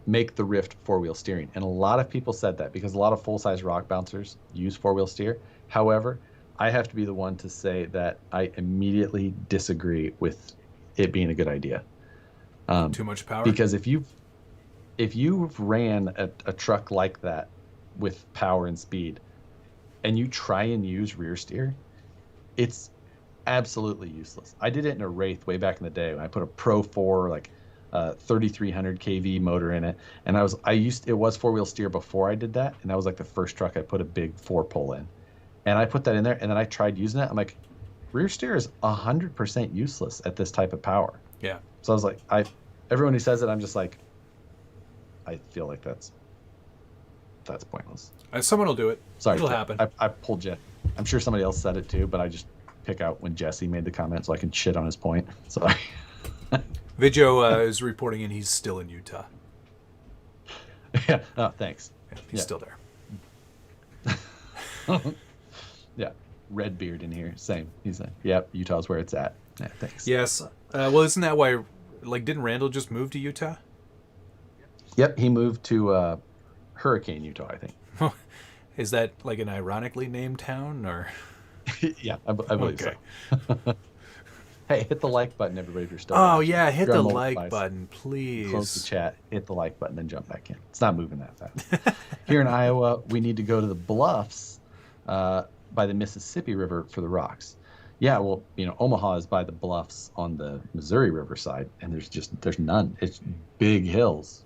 make the Rift 4-wheel steering. And a lot of people said that because a lot of full-size rock bouncers use 4-wheel steer. However, I have to be the one to say that I immediately disagree with it being a good idea. Too much power? Because if you've ran a truck like that with power and speed, and you try and use rear steer, it's absolutely useless. I did it in a Wraith way back in the day when I put a Pro 4 3300 kV motor in it, and it was 4-wheel steer before I did that, and that was the first truck I put a big 4-pole in, and I put that in there, and then I tried using it. I'm like, rear steer is 100% useless at this type of power. Yeah. So I was like, everyone who says it, I'm just like, I feel like that's pointless. Someone will do it. Sorry, it'll happen. I pulled Jeff. I'm sure somebody else said it too, but I just pick out when Jesse made the comment so I can shit on his point. Sorry. Vidjo is reporting in. He's still in Utah. Yeah. Oh, thanks. Yeah, he's still there. Yeah. Redbeard in here. Same. He's like, yep, Utah's where it's at. Yeah, thanks. Yes. Well, isn't that why, didn't Randall just move to Utah? Yep. He moved to Hurricane, Utah, I think. Is that an ironically named town, or? Yeah, I believe so. Hey, hit the like button, everybody, if you're still watching. Yeah, hit the like button, please. Close the chat, hit the like button, then jump back in. It's not moving that fast. Here in Iowa, we need to go to the bluffs by the Mississippi River for the rocks. Yeah, well, Omaha is by the bluffs on the Missouri River side, and there's none. It's big hills,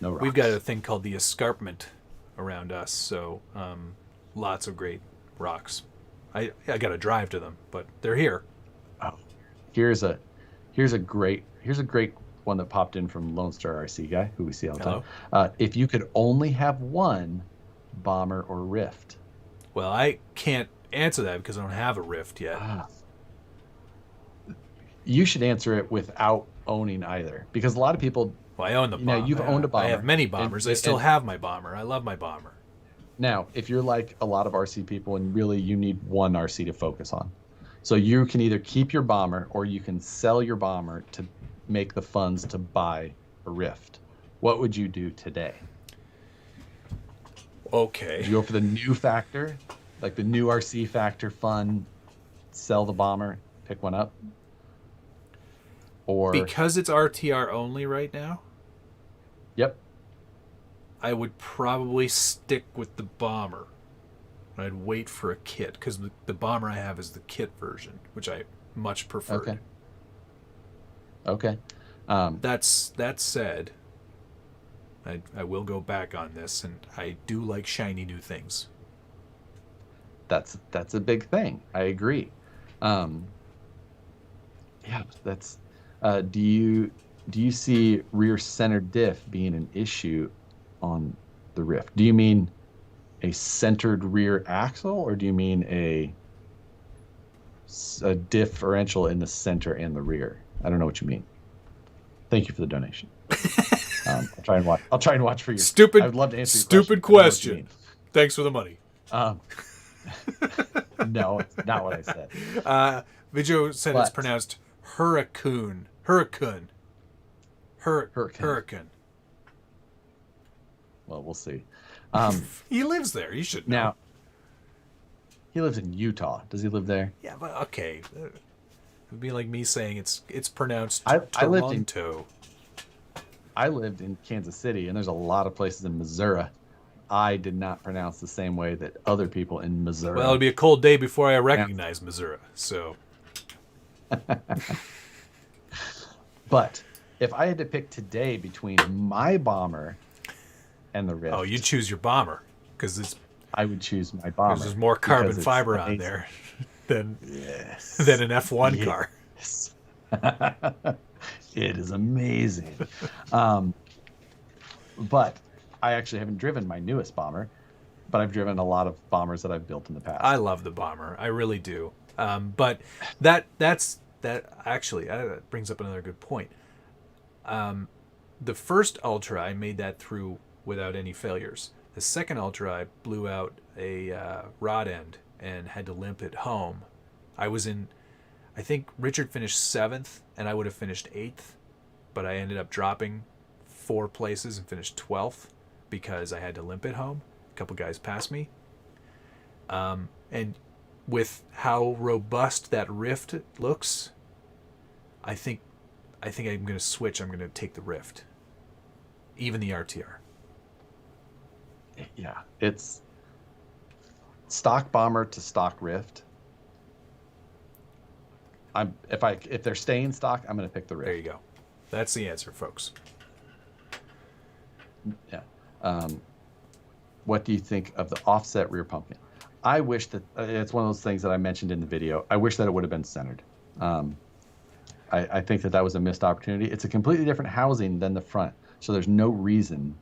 no rocks. We've got a thing called the escarpment around us, so lots of great rocks. I got to drive to them, but they're here. Oh, here's a great one that popped in from Lone Star RC guy, who we see all the time. If you could only have one, bomber or Rift. Well, I can't answer that because I don't have a Rift yet. You should answer it without owning either, because a lot of people. Well, I own the bomber. You've owned a bomber. I have many bombers. I still have my bomber. I love my bomber. Now, if you're like a lot of RC people and really you need one RC to focus on, so you can either keep your bomber or you can sell your bomber to make the funds to buy a Rift. What would you do today? Okay. Would you go for the new factor, like the new RC factor fun, sell the bomber, pick one up? Or because it's RTR only right now? Yep. I would probably stick with the bomber. I'd wait for a kit because the bomber I have is the kit version, which I much preferred. Okay. That said, I will go back on this, and I do like shiny new things. That's a big thing. I agree. Um, yeah, that's. Do you see rear center diff being an issue on the Rift? Do you mean a centered rear axle, or do you mean a differential in the center and the rear? I don't know what you mean. Thank you for the donation. I'll try and watch. I'll try and watch for you. Stupid. I would love to answer your stupid question. Thanks for the money. No, it's not what I said. Video said it's pronounced hurricane. Hurricane. Well, we'll see. He lives there. You should know. Now, he lives in Utah. Does he live there? Yeah, but okay. It would be like me saying it's pronounced Toronto. I lived in Kansas City, and there's a lot of places in Missouri I did not pronounce the same way that other people in Missouri. Well, it'd be a cold day before I recognize Missouri, so. But if I had to pick today between my bomber and the Rift, you'd choose your bomber because I would choose my bomber. There's more carbon fiber on there than an F1 car. It is amazing. But I actually haven't driven my newest bomber, but I've driven a lot of bombers that I've built in the past. I love the bomber. I really do. But that brings up another good point. The first Ultra, I made that through without any failures. The second Ultra, I blew out a rod end and had to limp it home. I think Richard finished 7th, and I would have finished 8th, but I ended up dropping 4 places and finished 12th because I had to limp it home. A couple guys passed me. And with how robust that Rift looks, I think I'm going to switch. I'm going to take the Rift, even the RTR. Yeah, it's stock bomber to stock Rift. If they're staying stock, I'm going to pick the Rift. There you go. That's the answer, folks. Yeah. What do you think of the offset rear pumpkin? I wish that it's one of those things that I mentioned in the video. I wish that it would have been centered. I think that was a missed opportunity. It's a completely different housing than the front, so there's no reason.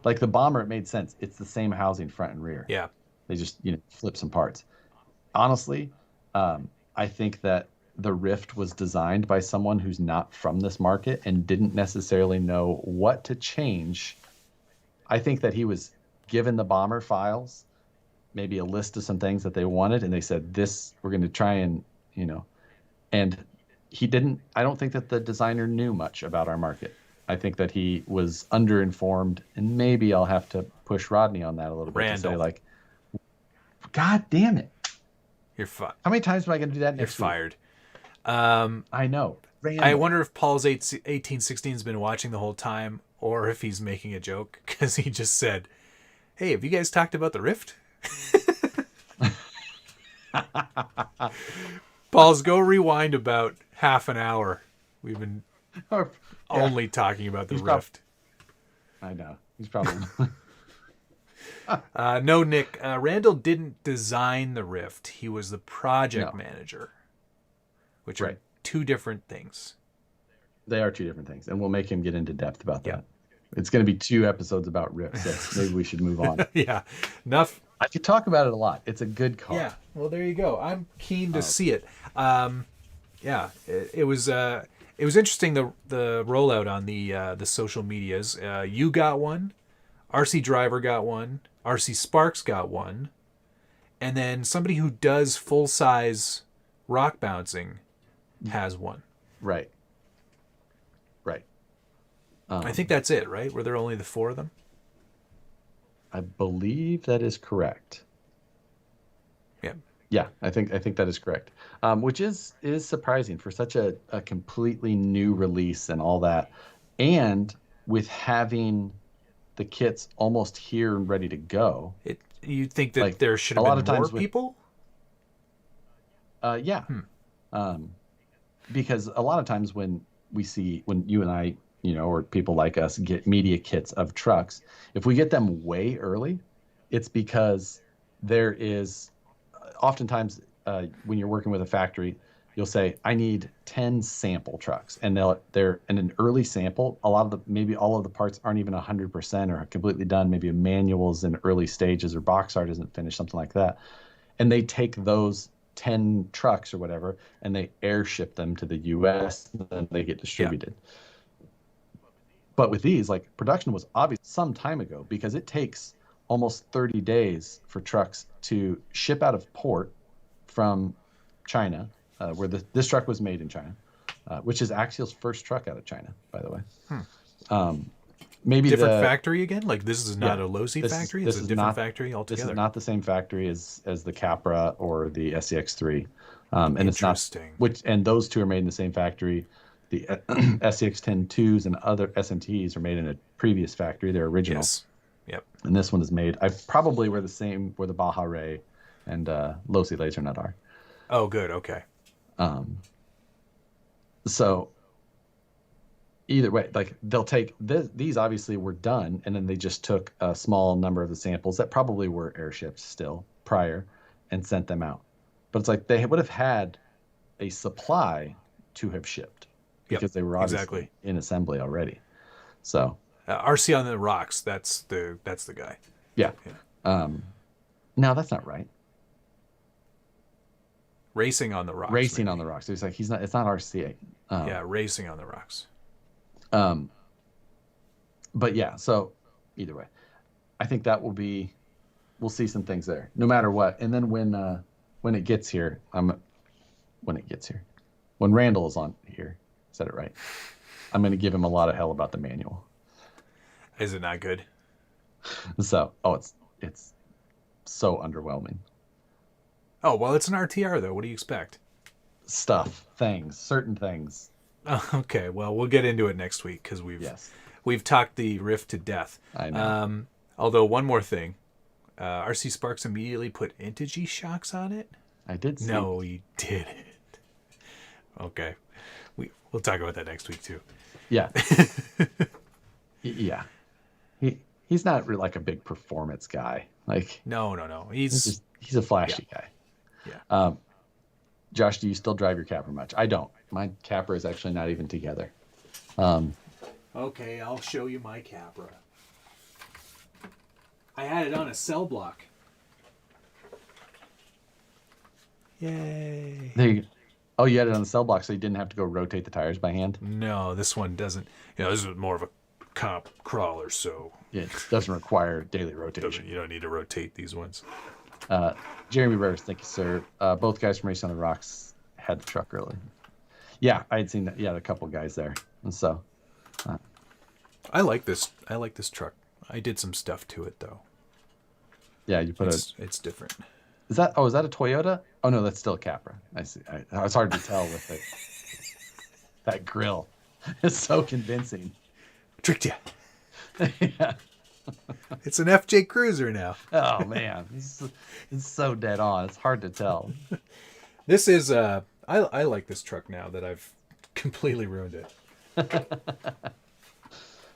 Like the bomber, it made sense. It's the same housing front and rear. Yeah. They just flip some parts. Honestly, I think that the Rift was designed by someone who's not from this market and didn't necessarily know what to change. I think that he was given the bomber files, maybe a list of some things that they wanted, and they said, this, we're going to try and, and he didn't, I don't think that the designer knew much about our market. I think that he was underinformed, and maybe I'll have to push Rodney on that a little bit to say, like, God damn it. You're fired. How many times am I going to do that next week? You're fired. I know. Random. I wonder if Paul's 1816 has been watching the whole time, or if he's making a joke, because he just said, hey, have you guys talked about the Rift? Paul's, go rewind about half an hour. We've been only talking about the Rift. I know. He's probably... No, Nick. Randall didn't design the Rift. He was the project manager, which are two different things. They are two different things, and we'll make him get into depth about that. It's going to be 2 episodes about Rift, so maybe we should move on. Yeah, enough. I could talk about it a lot. It's a good car. Yeah, well, there you go. I'm keen to see it. It was interesting, the rollout on the social medias. You got one, RC Driver got one, RC Sparks got one, and then somebody who does full-size rock bouncing has one. Right. I think that's it, right? Were there only the 4 of them? I believe that is correct. Yeah, I think that is correct. Which is surprising for such a completely new release and all that, and with having the kits almost here and ready to go. You think that Like, there should a have lot been of times more with- people? Yeah. Because a lot of times when you and I, or people like us get media kits of trucks, if we get them way early, it's because there is oftentimes when you're working with a factory, you'll say, I need 10 sample trucks, and they're in an early sample. Maybe all of the parts aren't even 100% or completely done. Maybe a manual's in early stages or box art isn't finished, something like that. And they take those 10 trucks or whatever, and they airship them to the US, and then they get distributed. Yeah. But with these, like, production was obvious some time ago, because it takes almost 30 days for trucks to ship out of port from China, where this truck was made in China, which is Axial's first truck out of China, by the way. Maybe different factory again? Like, this is not a Losi factory? This it's a is different not, factory altogether? This is not the same factory as the Capra or the SCX3. And it's not, and those two are made in the same factory. The SCX-10-2s and other SMTs are made in a previous factory. They're original. Yes. Yep. And this one is made, probably where the Baja Ray and Losi Laser Nut are. Oh, good. Okay. So either way, like, they'll take these obviously were done, and then they just took a small number of the samples that probably were airships still prior and sent them out. But it's like they would have had a supply to have shipped because they were obviously in assembly already. So RC on the Rocks, that's the guy. Yeah. No, that's not right. Racing on the Rocks. Racing on the Rocks. It's like it's not RCA. Yeah, Racing on the Rocks. But yeah, so either way, I think that we'll see some things there, no matter what. And then when it gets here, when Randall is on here, said it right, I'm going to give him a lot of hell about the manual. Is it not good? So, it's so underwhelming. Oh, well, it's an RTR though. What do you expect? Certain things. Oh, okay, well, we'll get into it next week because we've talked the Rift to death. I know. Although one more thing, RC Sparks immediately put Integy shocks on it. I did see. No, he didn't. Okay, we'll talk about that next week too. Yeah. Yeah. He's not really like a big performance guy. Like, no. He's a flashy guy. Yeah. Josh, do you still drive your Capra much? I don't. My Capra is actually not even together. Okay, I'll show you my Capra. I had it on a cell block. Yay. Oh, you had it on the cell block, so you didn't have to go rotate the tires by hand? No, this one doesn't. This is more of a comp crawler, so it doesn't require daily rotation. You don't need to rotate these ones. Jeremy Rivers, thank you, sir. Both guys from Racing on the Rocks had the truck early. Yeah, I had seen that. Yeah, a couple guys there, and so. I like this truck. I did some stuff to it though. Yeah, you put it's different. Is that a Toyota? Oh no, that's still a Capra. I see. It's hard to tell with it. That grill. It's so convincing. Tricked you. Yeah. It's an FJ Cruiser now. Oh man, it's so dead on. It's hard to tell. This is I like this truck now that I've completely ruined it.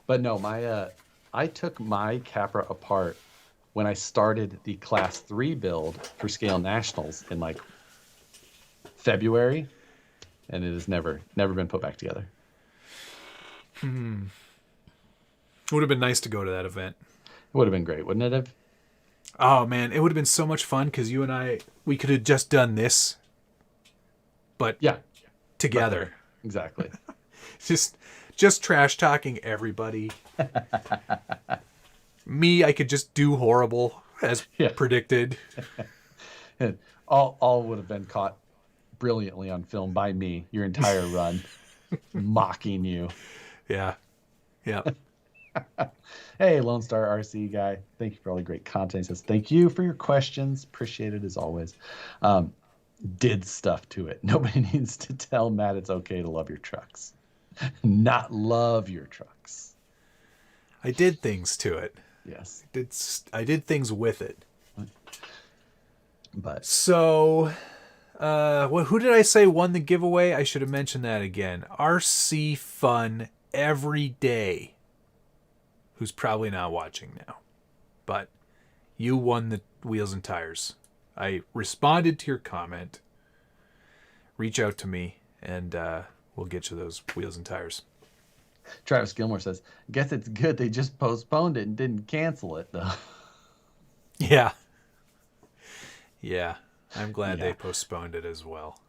But no, I took my Capra apart when I started the Class 3 build for Scale Nationals in like February, and it has never been put back together. It would have been nice to go to that event. It would have been great, wouldn't it have? Oh man, it would have been so much fun because you and we could have just done this, but together. Exactly. just trash talking everybody. Me, I could just do horrible as predicted. And all would have been caught brilliantly on film by me, your entire run, mocking you. Yeah. Hey, Lone Star RC guy. Thank you for all the great content. He says, thank you for your questions. Appreciate it as always. Did stuff to it. Nobody needs to tell Matt it's okay to love your trucks. Not love your trucks. I did things to it. Yes. I did things with it. But So, who did I say won the giveaway? I should have mentioned that again. RC Fun Every Day, who's probably not watching now. But you won the wheels and tires. I responded to your comment. Reach out to me, and we'll get you those wheels and tires. Travis Gilmore says, guess it's good they just postponed it and didn't cancel it, though. Yeah. Yeah. I'm glad they postponed it as well.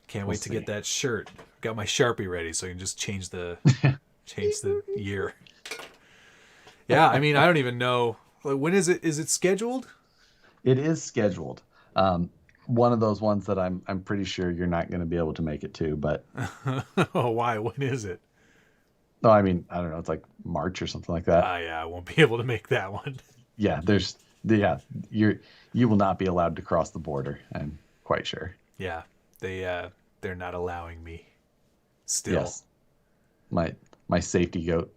Can't wait to get that shirt. Got my Sharpie ready so I can just change the year. Yeah, I mean, I don't even know. When is it? Is it scheduled? It is scheduled. One of those ones that I'm pretty sure you're not going to be able to make it to, but oh, why? When is it? No, I mean, I don't know. It's like March or something like that. Yeah, I won't be able to make that one. Yeah, you will not be allowed to cross the border. I'm quite sure. Yeah, they're not allowing me. Still. Yes. My safety goat.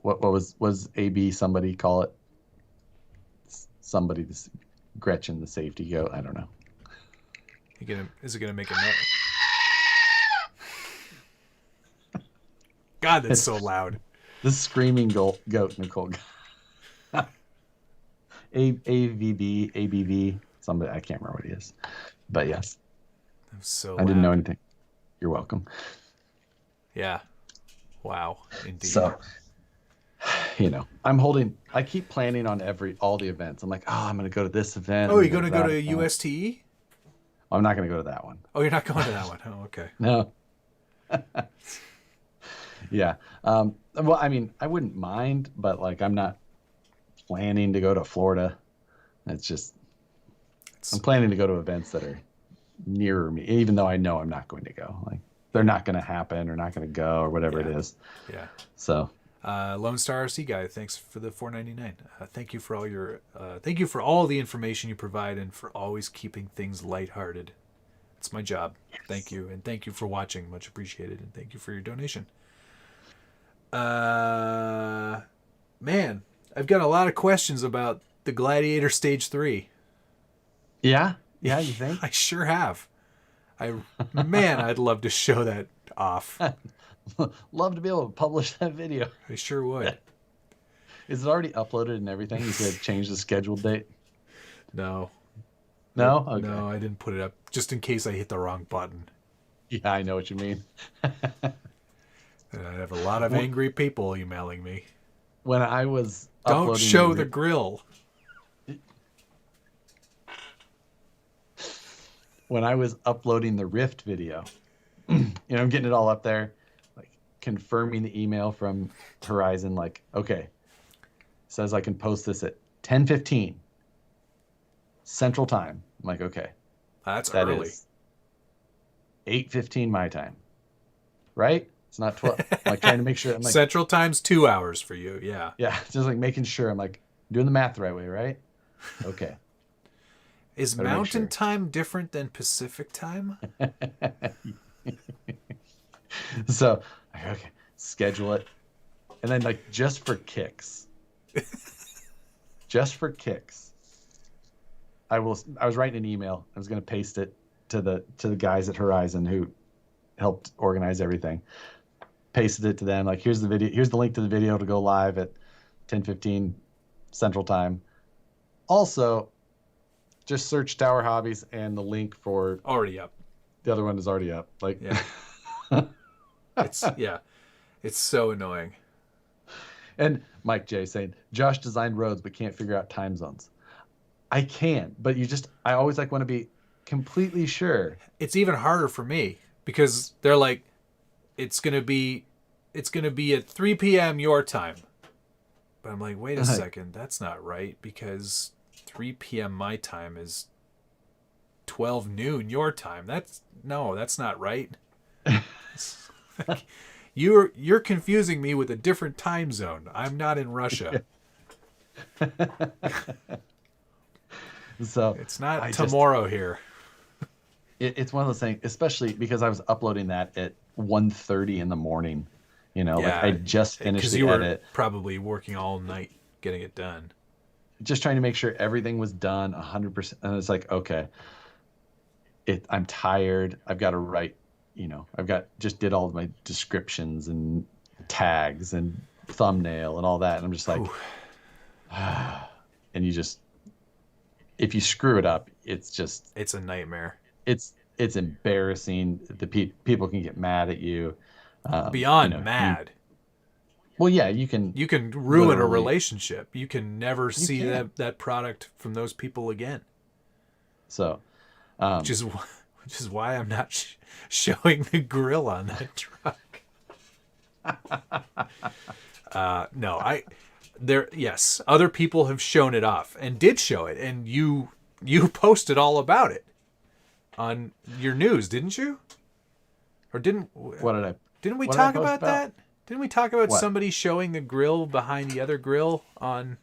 What was AB somebody call it? Somebody, Gretchen the safety goat. I don't know. Is it gonna make a noise? God, that's so loud. The screaming goat, Nicole. ABV, somebody, I can't remember what he is. But yes. So I didn't know anything. You're welcome. Yeah. Wow. Indeed. So, I keep planning on all the events. I'm like, I'm going to go to this event. Oh, you're going to go to USTE? I'm not going to go to that one. Oh, you're not going to that one. Oh, okay. No. Yeah. Well, I mean, I wouldn't mind, but like, I'm not planning to go to Florida. I'm planning to go to events that are nearer me, even though I know I'm not going to go. Like, they're not going to happen or not going to go or whatever it is. Yeah. So. Lone Star RC guy, thanks for the $4.99. Thank you for all the information you provide and for always keeping things lighthearted. It's my job. Yes. Thank you, and thank you for watching. Much appreciated, and thank you for your donation. Man, I've got a lot of questions about the Gladiator Stage 3. Yeah, you think? I sure have. I'd love to show that off. Love to be able to publish that video. I sure would. Is it already uploaded and everything? You said change the scheduled date? No. No? Okay. No, I didn't put it up just in case I hit the wrong button. Yeah, I know what you mean. I have a lot of angry people emailing me. When I was Don't show the grill. When I was uploading the Rift video, I'm getting it all up there, like confirming the email from Horizon, like, okay, says I can post this at 10:15 Central Time. I'm like, okay, that early. Is 8:15 my time, right? It's not 12. I'm like trying to make sure. I'm like, Central Time's 2 hours for you. Yeah. Yeah, just like making sure. I'm like doing the math the right way, right? Okay. Is Mountain Time different than Pacific Time? So, okay, schedule it. And then, like, just for kicks, I was writing an email. I was going to paste it to the guys at Horizon who helped organize everything. Pasted it to them. Like, here's the video. Here's the link to the video to go live at 10:15 Central Time. Also, just search Tower Hobbies and the link for already up. The other one is already up. Like, yeah. It's so annoying. And Mike J saying, Josh designed roads but can't figure out time zones. I can, but I always want to be completely sure. It's even harder for me because they're like, it's gonna be at 3 p.m. your time. But I'm like, wait a second, that's not right because 3 p.m. my time is 12 noon your time. That's not right. You're confusing me with a different time zone. I'm not in Russia. So it's not tomorrow here. It's one of those things, especially because I was uploading that at 1:30 in the morning, You know, like Yeah, I just finished because the you were edit, probably working all night getting it done. just trying to make sure everything was done 100%. And it's like, okay, I'm tired. I've got to write, just did all of my descriptions and tags and thumbnail and all that. And I'm just Whew. like, and if you screw it up, It's a nightmare. it's embarrassing. The people can get mad at you. Beyond mad. Well, yeah, you can ruin a relationship. You can never see can. that product from those people again. So, which is why I'm not showing the grill on that truck. No, yes, other people have shown it off and did show it, and you posted all about it on your news, didn't you? Or didn't we talk about that? Didn't we talk about somebody showing the grill behind the other grill on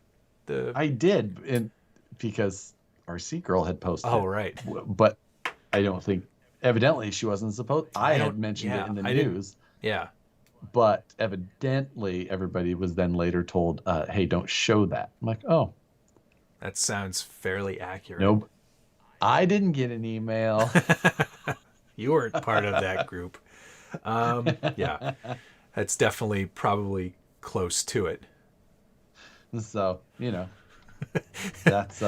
the... I did, because our Sea Girl had posted it. Oh, right. But I don't think, evidently she wasn't supposed... I had mentioned it in the news. Yeah. But evidently everybody was then later told, hey, don't show that. I'm like, oh. That sounds fairly accurate. Nope. I didn't get an email. You weren't part of that group. Yeah. That's definitely probably close to it. So, that's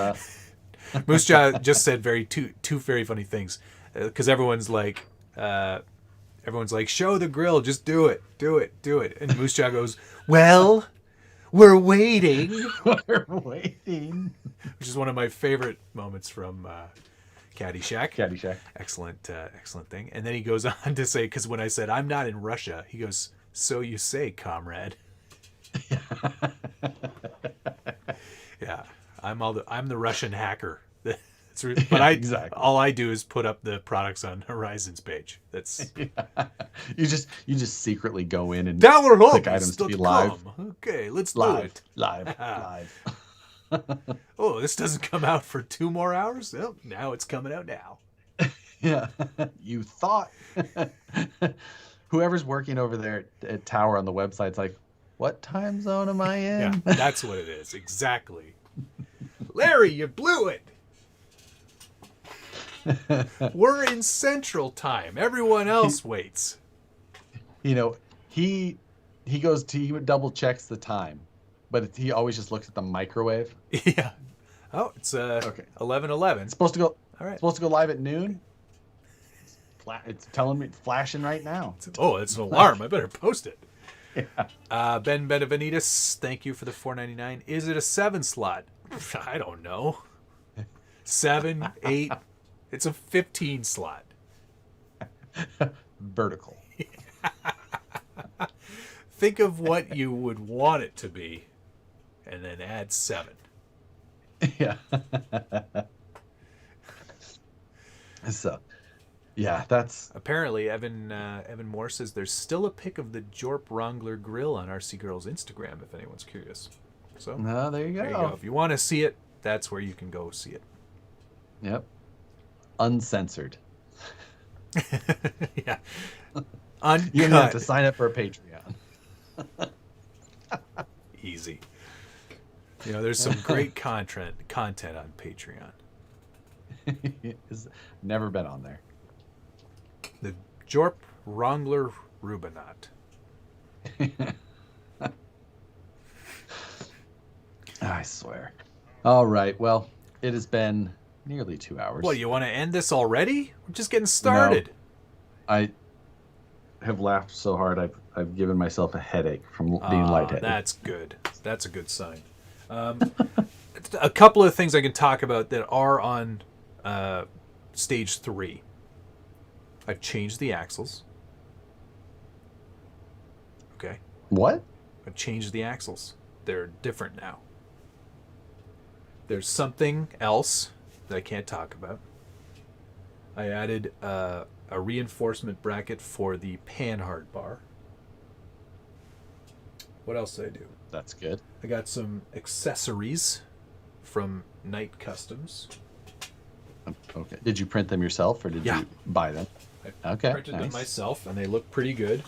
Moose Jaw just said two very funny things, because everyone's like, show the grill, just do it, and Moose Jaw goes, well, we're waiting. We're waiting, which is one of my favorite moments from Caddyshack. Excellent thing. And then he goes on to say, because when I said I'm not in Russia, he goes, so you say, comrade. Yeah, I'm the Russian hacker. But all I do is put up the products on Horizon's page. That's you just secretly go in and click items to be live. Okay, let's do it. Live. Oh, this doesn't come out for 2 more hours? Well, now it's coming out now. Yeah, you thought. Whoever's working over there at Tower on the website's like, what time zone am I in? Yeah, that's what it is. Exactly. Larry, you blew it. We're in Central Time. Everyone else waits. He double checks the time, but he always just looks at the microwave. Yeah. Oh, it's 11:11. It's supposed to go. All right. It's supposed to go live at noon. It's telling me, flashing right now. Oh, it's an alarm. I better post it. Yeah. Ben Benavenitas, thank you for the $4.99. Is it a 7 slot? I don't know. 7, 8. It's a 15 slot. Vertical. Think of what you would want it to be, and then add 7. Yeah. So, yeah, that's... Apparently, Evan Moore says there's still a pic of the Jorp Wrangler grill on RC Girl's Instagram, if anyone's curious. So, there you go. If you want to see it, that's where you can go see it. Yep. Uncensored. Yeah. Uncut. You have to sign up for a Patreon. Easy. There's some great content on Patreon. It's never been on there. The Jorp Wrangler Rubinat. I swear. All right. Well, it has been nearly 2 hours. Well, you want to end this already? We're just getting started. No, I have laughed so hard I've given myself a headache from being lightheaded. That's good. That's a good sign. A couple of things I can talk about that are on stage 3. I've changed the axles. Okay. What? I've changed the axles. They're different now. There's something else that I can't talk about. I added a reinforcement bracket for the panhard bar. What else did I do? That's good. I got some accessories from Night Customs. Okay. Did you print them yourself or did you buy them? I printed them myself, and they look pretty good.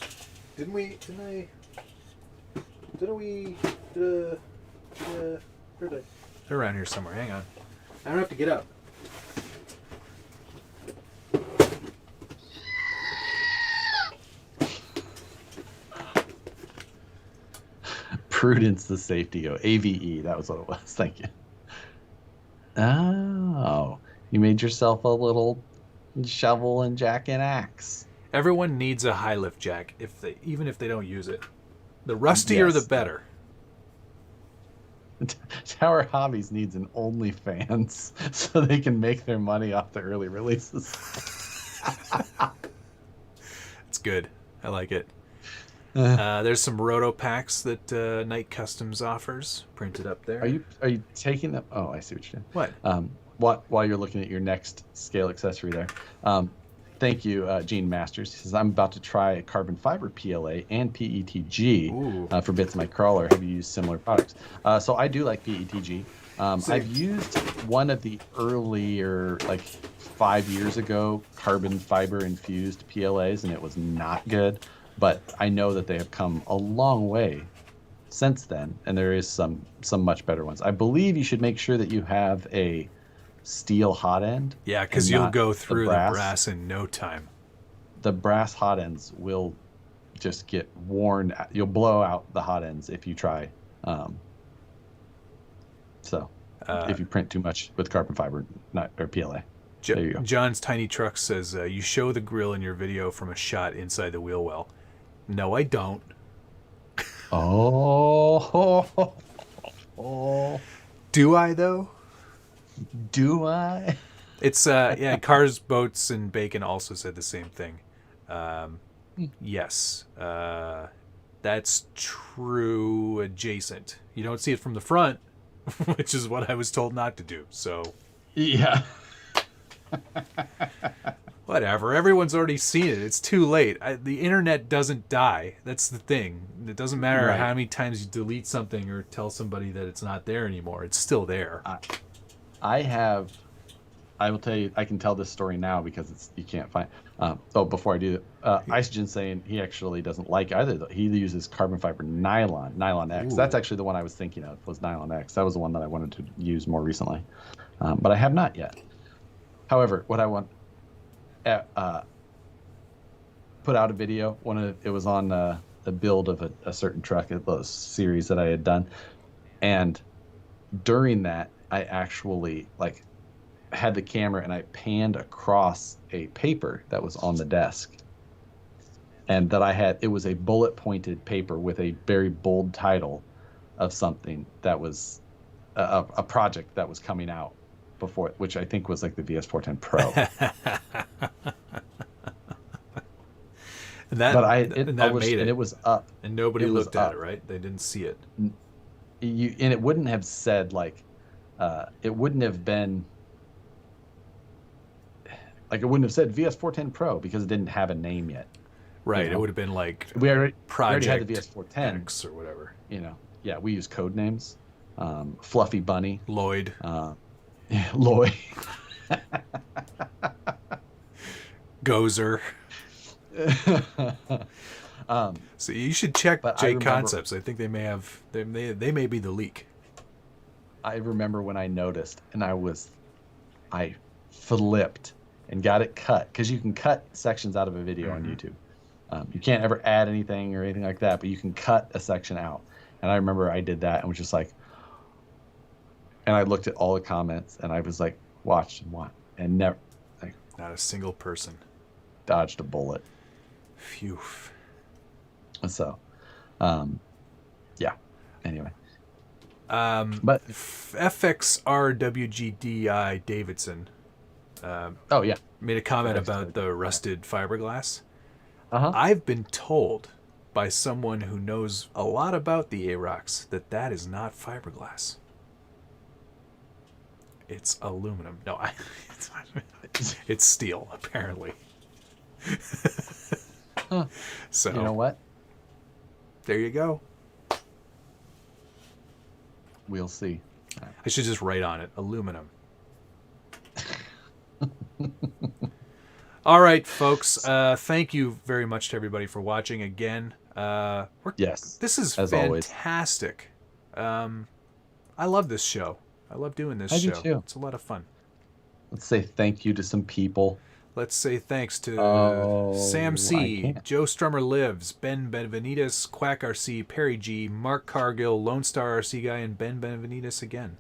Didn't I They're around here somewhere. Hang on. I don't have to get up. Prudence the safety go. AVE, that was what it was. Thank you. Oh, you made yourself a little shovel and jack and axe. Everyone needs a high lift jack, even if they don't use it. The rustier, the better. Tower Hobbies needs an OnlyFans so they can make their money off the early releases. It's good. I like it. There's some roto packs that Night Customs offers printed up there. Are you taking them? Oh, I see what you're doing. What? While you're looking at your next scale accessory there. Thank you, Gene Masters. He says, I'm about to try a carbon fiber PLA and PETG for bits of my crawler. Have you used similar products? So I do like PETG. I've used one of the earlier, like 5 years ago, carbon fiber infused PLAs, and it was not good. But I know that they have come a long way since then, and there is some much better ones. I believe you should make sure that you have a steel hot end. Yeah, because you'll go through the brass in no time. The brass hot ends will just get worn. You'll blow out the hot ends if you try. If you print too much with carbon fiber or PLA. There you go. John's Tiny Truck says, you show the grill in your video from a shot inside the wheel well. No, I don't. Oh. Do I, though? Do I? It's, Cars, Boats, and Bacon also said the same thing. Yes. That's true adjacent. You don't see it from the front, which is what I was told not to do, so... Yeah. Whatever. Everyone's already seen it. It's too late. The internet doesn't die. That's the thing. It doesn't matter how many times you delete something or tell somebody that it's not there anymore. It's still there. I will tell you, I can tell this story now because you can't find. Before I do that, Isogen saying he actually doesn't like either. He uses carbon fiber nylon X. Ooh. That's actually the one I was thinking of, was nylon X. That was the one that I wanted to use more recently, but I have not yet. However, what I want put out a video. It was on the build of a certain truck, a series that I had done, and during that, I actually had the camera and I panned across a paper that was on the desk, and that it was a bullet pointed paper with a very bold title of something that was a project that was coming out before, which I think was like the VS410 Pro. And it was up, and nobody looked at it, right? They didn't see it. And it wouldn't have said it wouldn't have been it wouldn't have said VS410 Pro because it didn't have a name yet. Right. You know? It would have been we already Project had the VS410 X or whatever. Yeah, we use code names. Fluffy Bunny, Lloyd, Lloyd, Gozer. So you should check J Concepts. I think they may have they may be the leak. I remember when I noticed, and I flipped and got it cut, because you can cut sections out of a video on YouTube. You can't ever add anything or anything like that, but you can cut a section out. And I remember I did that and was just like, and I looked at all the comments and I was like, watched and never, not a single person dodged a bullet. Phew. So, yeah. Anyway. But FXRWGDI Davidson. Made a comment about the rusted fiberglass. I've been told by someone who knows a lot about the AROX that is not fiberglass. It's aluminum. No, it's steel, apparently. So you know what? There you go. We'll see. I should just write on it, aluminum. All right, folks. Thank you very much to everybody for watching again. Yes. This is as always. fantastic. I love this show. I love doing this I do show. too. It's a lot of fun. Let's say thank you to some people. Let's say thanks to Sam I C, can't. Joe Strummer Lives, Ben Benvenides, Quack RC, Perry G, Mark Cargill, Lone Star RC Guy, and Ben Benvenides again.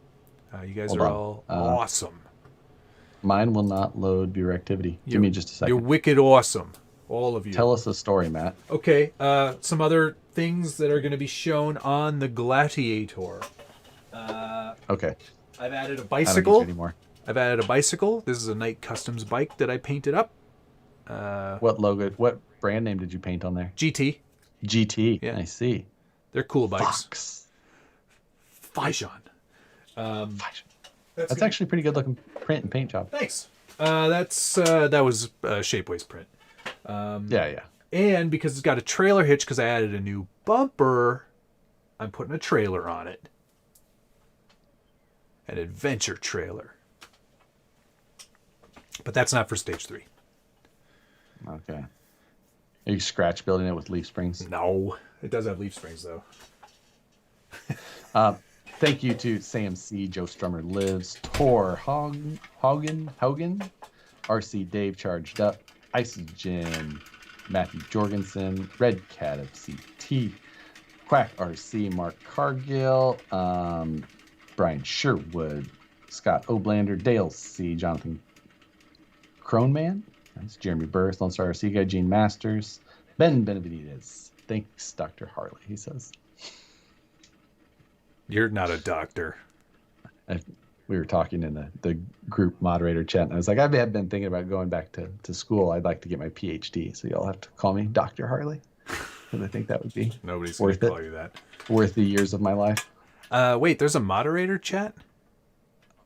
You guys Hold are on. all awesome. Mine will not load viewer activity. Give me just a second. You're wicked awesome. All of you. Tell us a story, Matt. Okay, some other things that are going to be shown on the Gladiator. Okay. I've added a I don't bicycle. need you anymore. I've added a bicycle. This is a Night Customs bike that I painted up. What logo? What brand name did you paint on there? GT. GT. Yeah. I see. They're cool bikes. Fox. Fajon. That's actually a pretty good looking print and paint job. Thanks. That was Shapeways print. Yeah. And because it's got a trailer hitch, because I added a new bumper, I'm putting a trailer on it. An adventure trailer. But that's not for stage 3. Okay. Are you scratch building it with leaf springs? No. It does have leaf springs, though. Thank you to Sam C, Joe Strummer Lives, Tor Hogan, RC Dave Charged Up, Isogen, Matthew Jorgensen, Red Cat of CT, Quack RC, Mark Cargill, Brian Sherwood, Scott Oblander, Dale C, Jonathan Croneman, that's Jeremy Burris, Lone Star RC Guy, Gene Masters, Ben Benavides. Thanks, Dr. Harley, he says. You're not a doctor. We were talking in the group moderator chat, and I was like, I've been thinking about going back to school. I'd like to get my PhD, so y'all have to call me Dr. Harley, because I think that would be Nobody's going to call you that. Worth the years of my life. Wait, there's a moderator chat?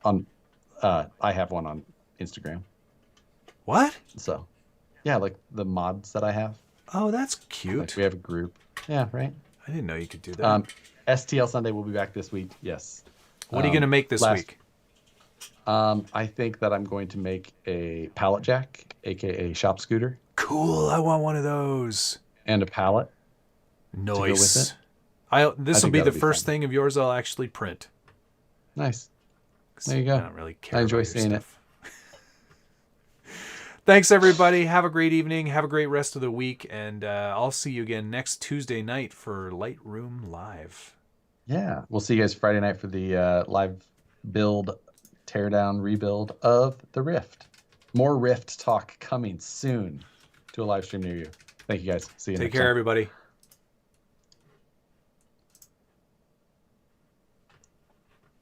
I have one on Instagram. What? So, yeah, like the mods that I have. Oh, that's cute. Like we have a group. Yeah, right. I didn't know you could do that. STL Sunday will be back this week. Yes. What are you going to make this week? I think that I'm going to make a pallet jack, aka shop scooter. Cool. I want one of those. And a pallet. Nice. To go with it. This will be the first thing of yours I'll actually print. Nice. There you go. I don't really care. I enjoy about your seeing stuff. Thanks, everybody. Have a great evening. Have a great rest of the week. And I'll see you again next Tuesday night for Lightroom Live. Yeah. We'll see you guys Friday night for the live build, teardown, rebuild of the Rift. More Rift talk coming soon to a live stream near you. Thank you, guys. See you next time. Take care, everybody.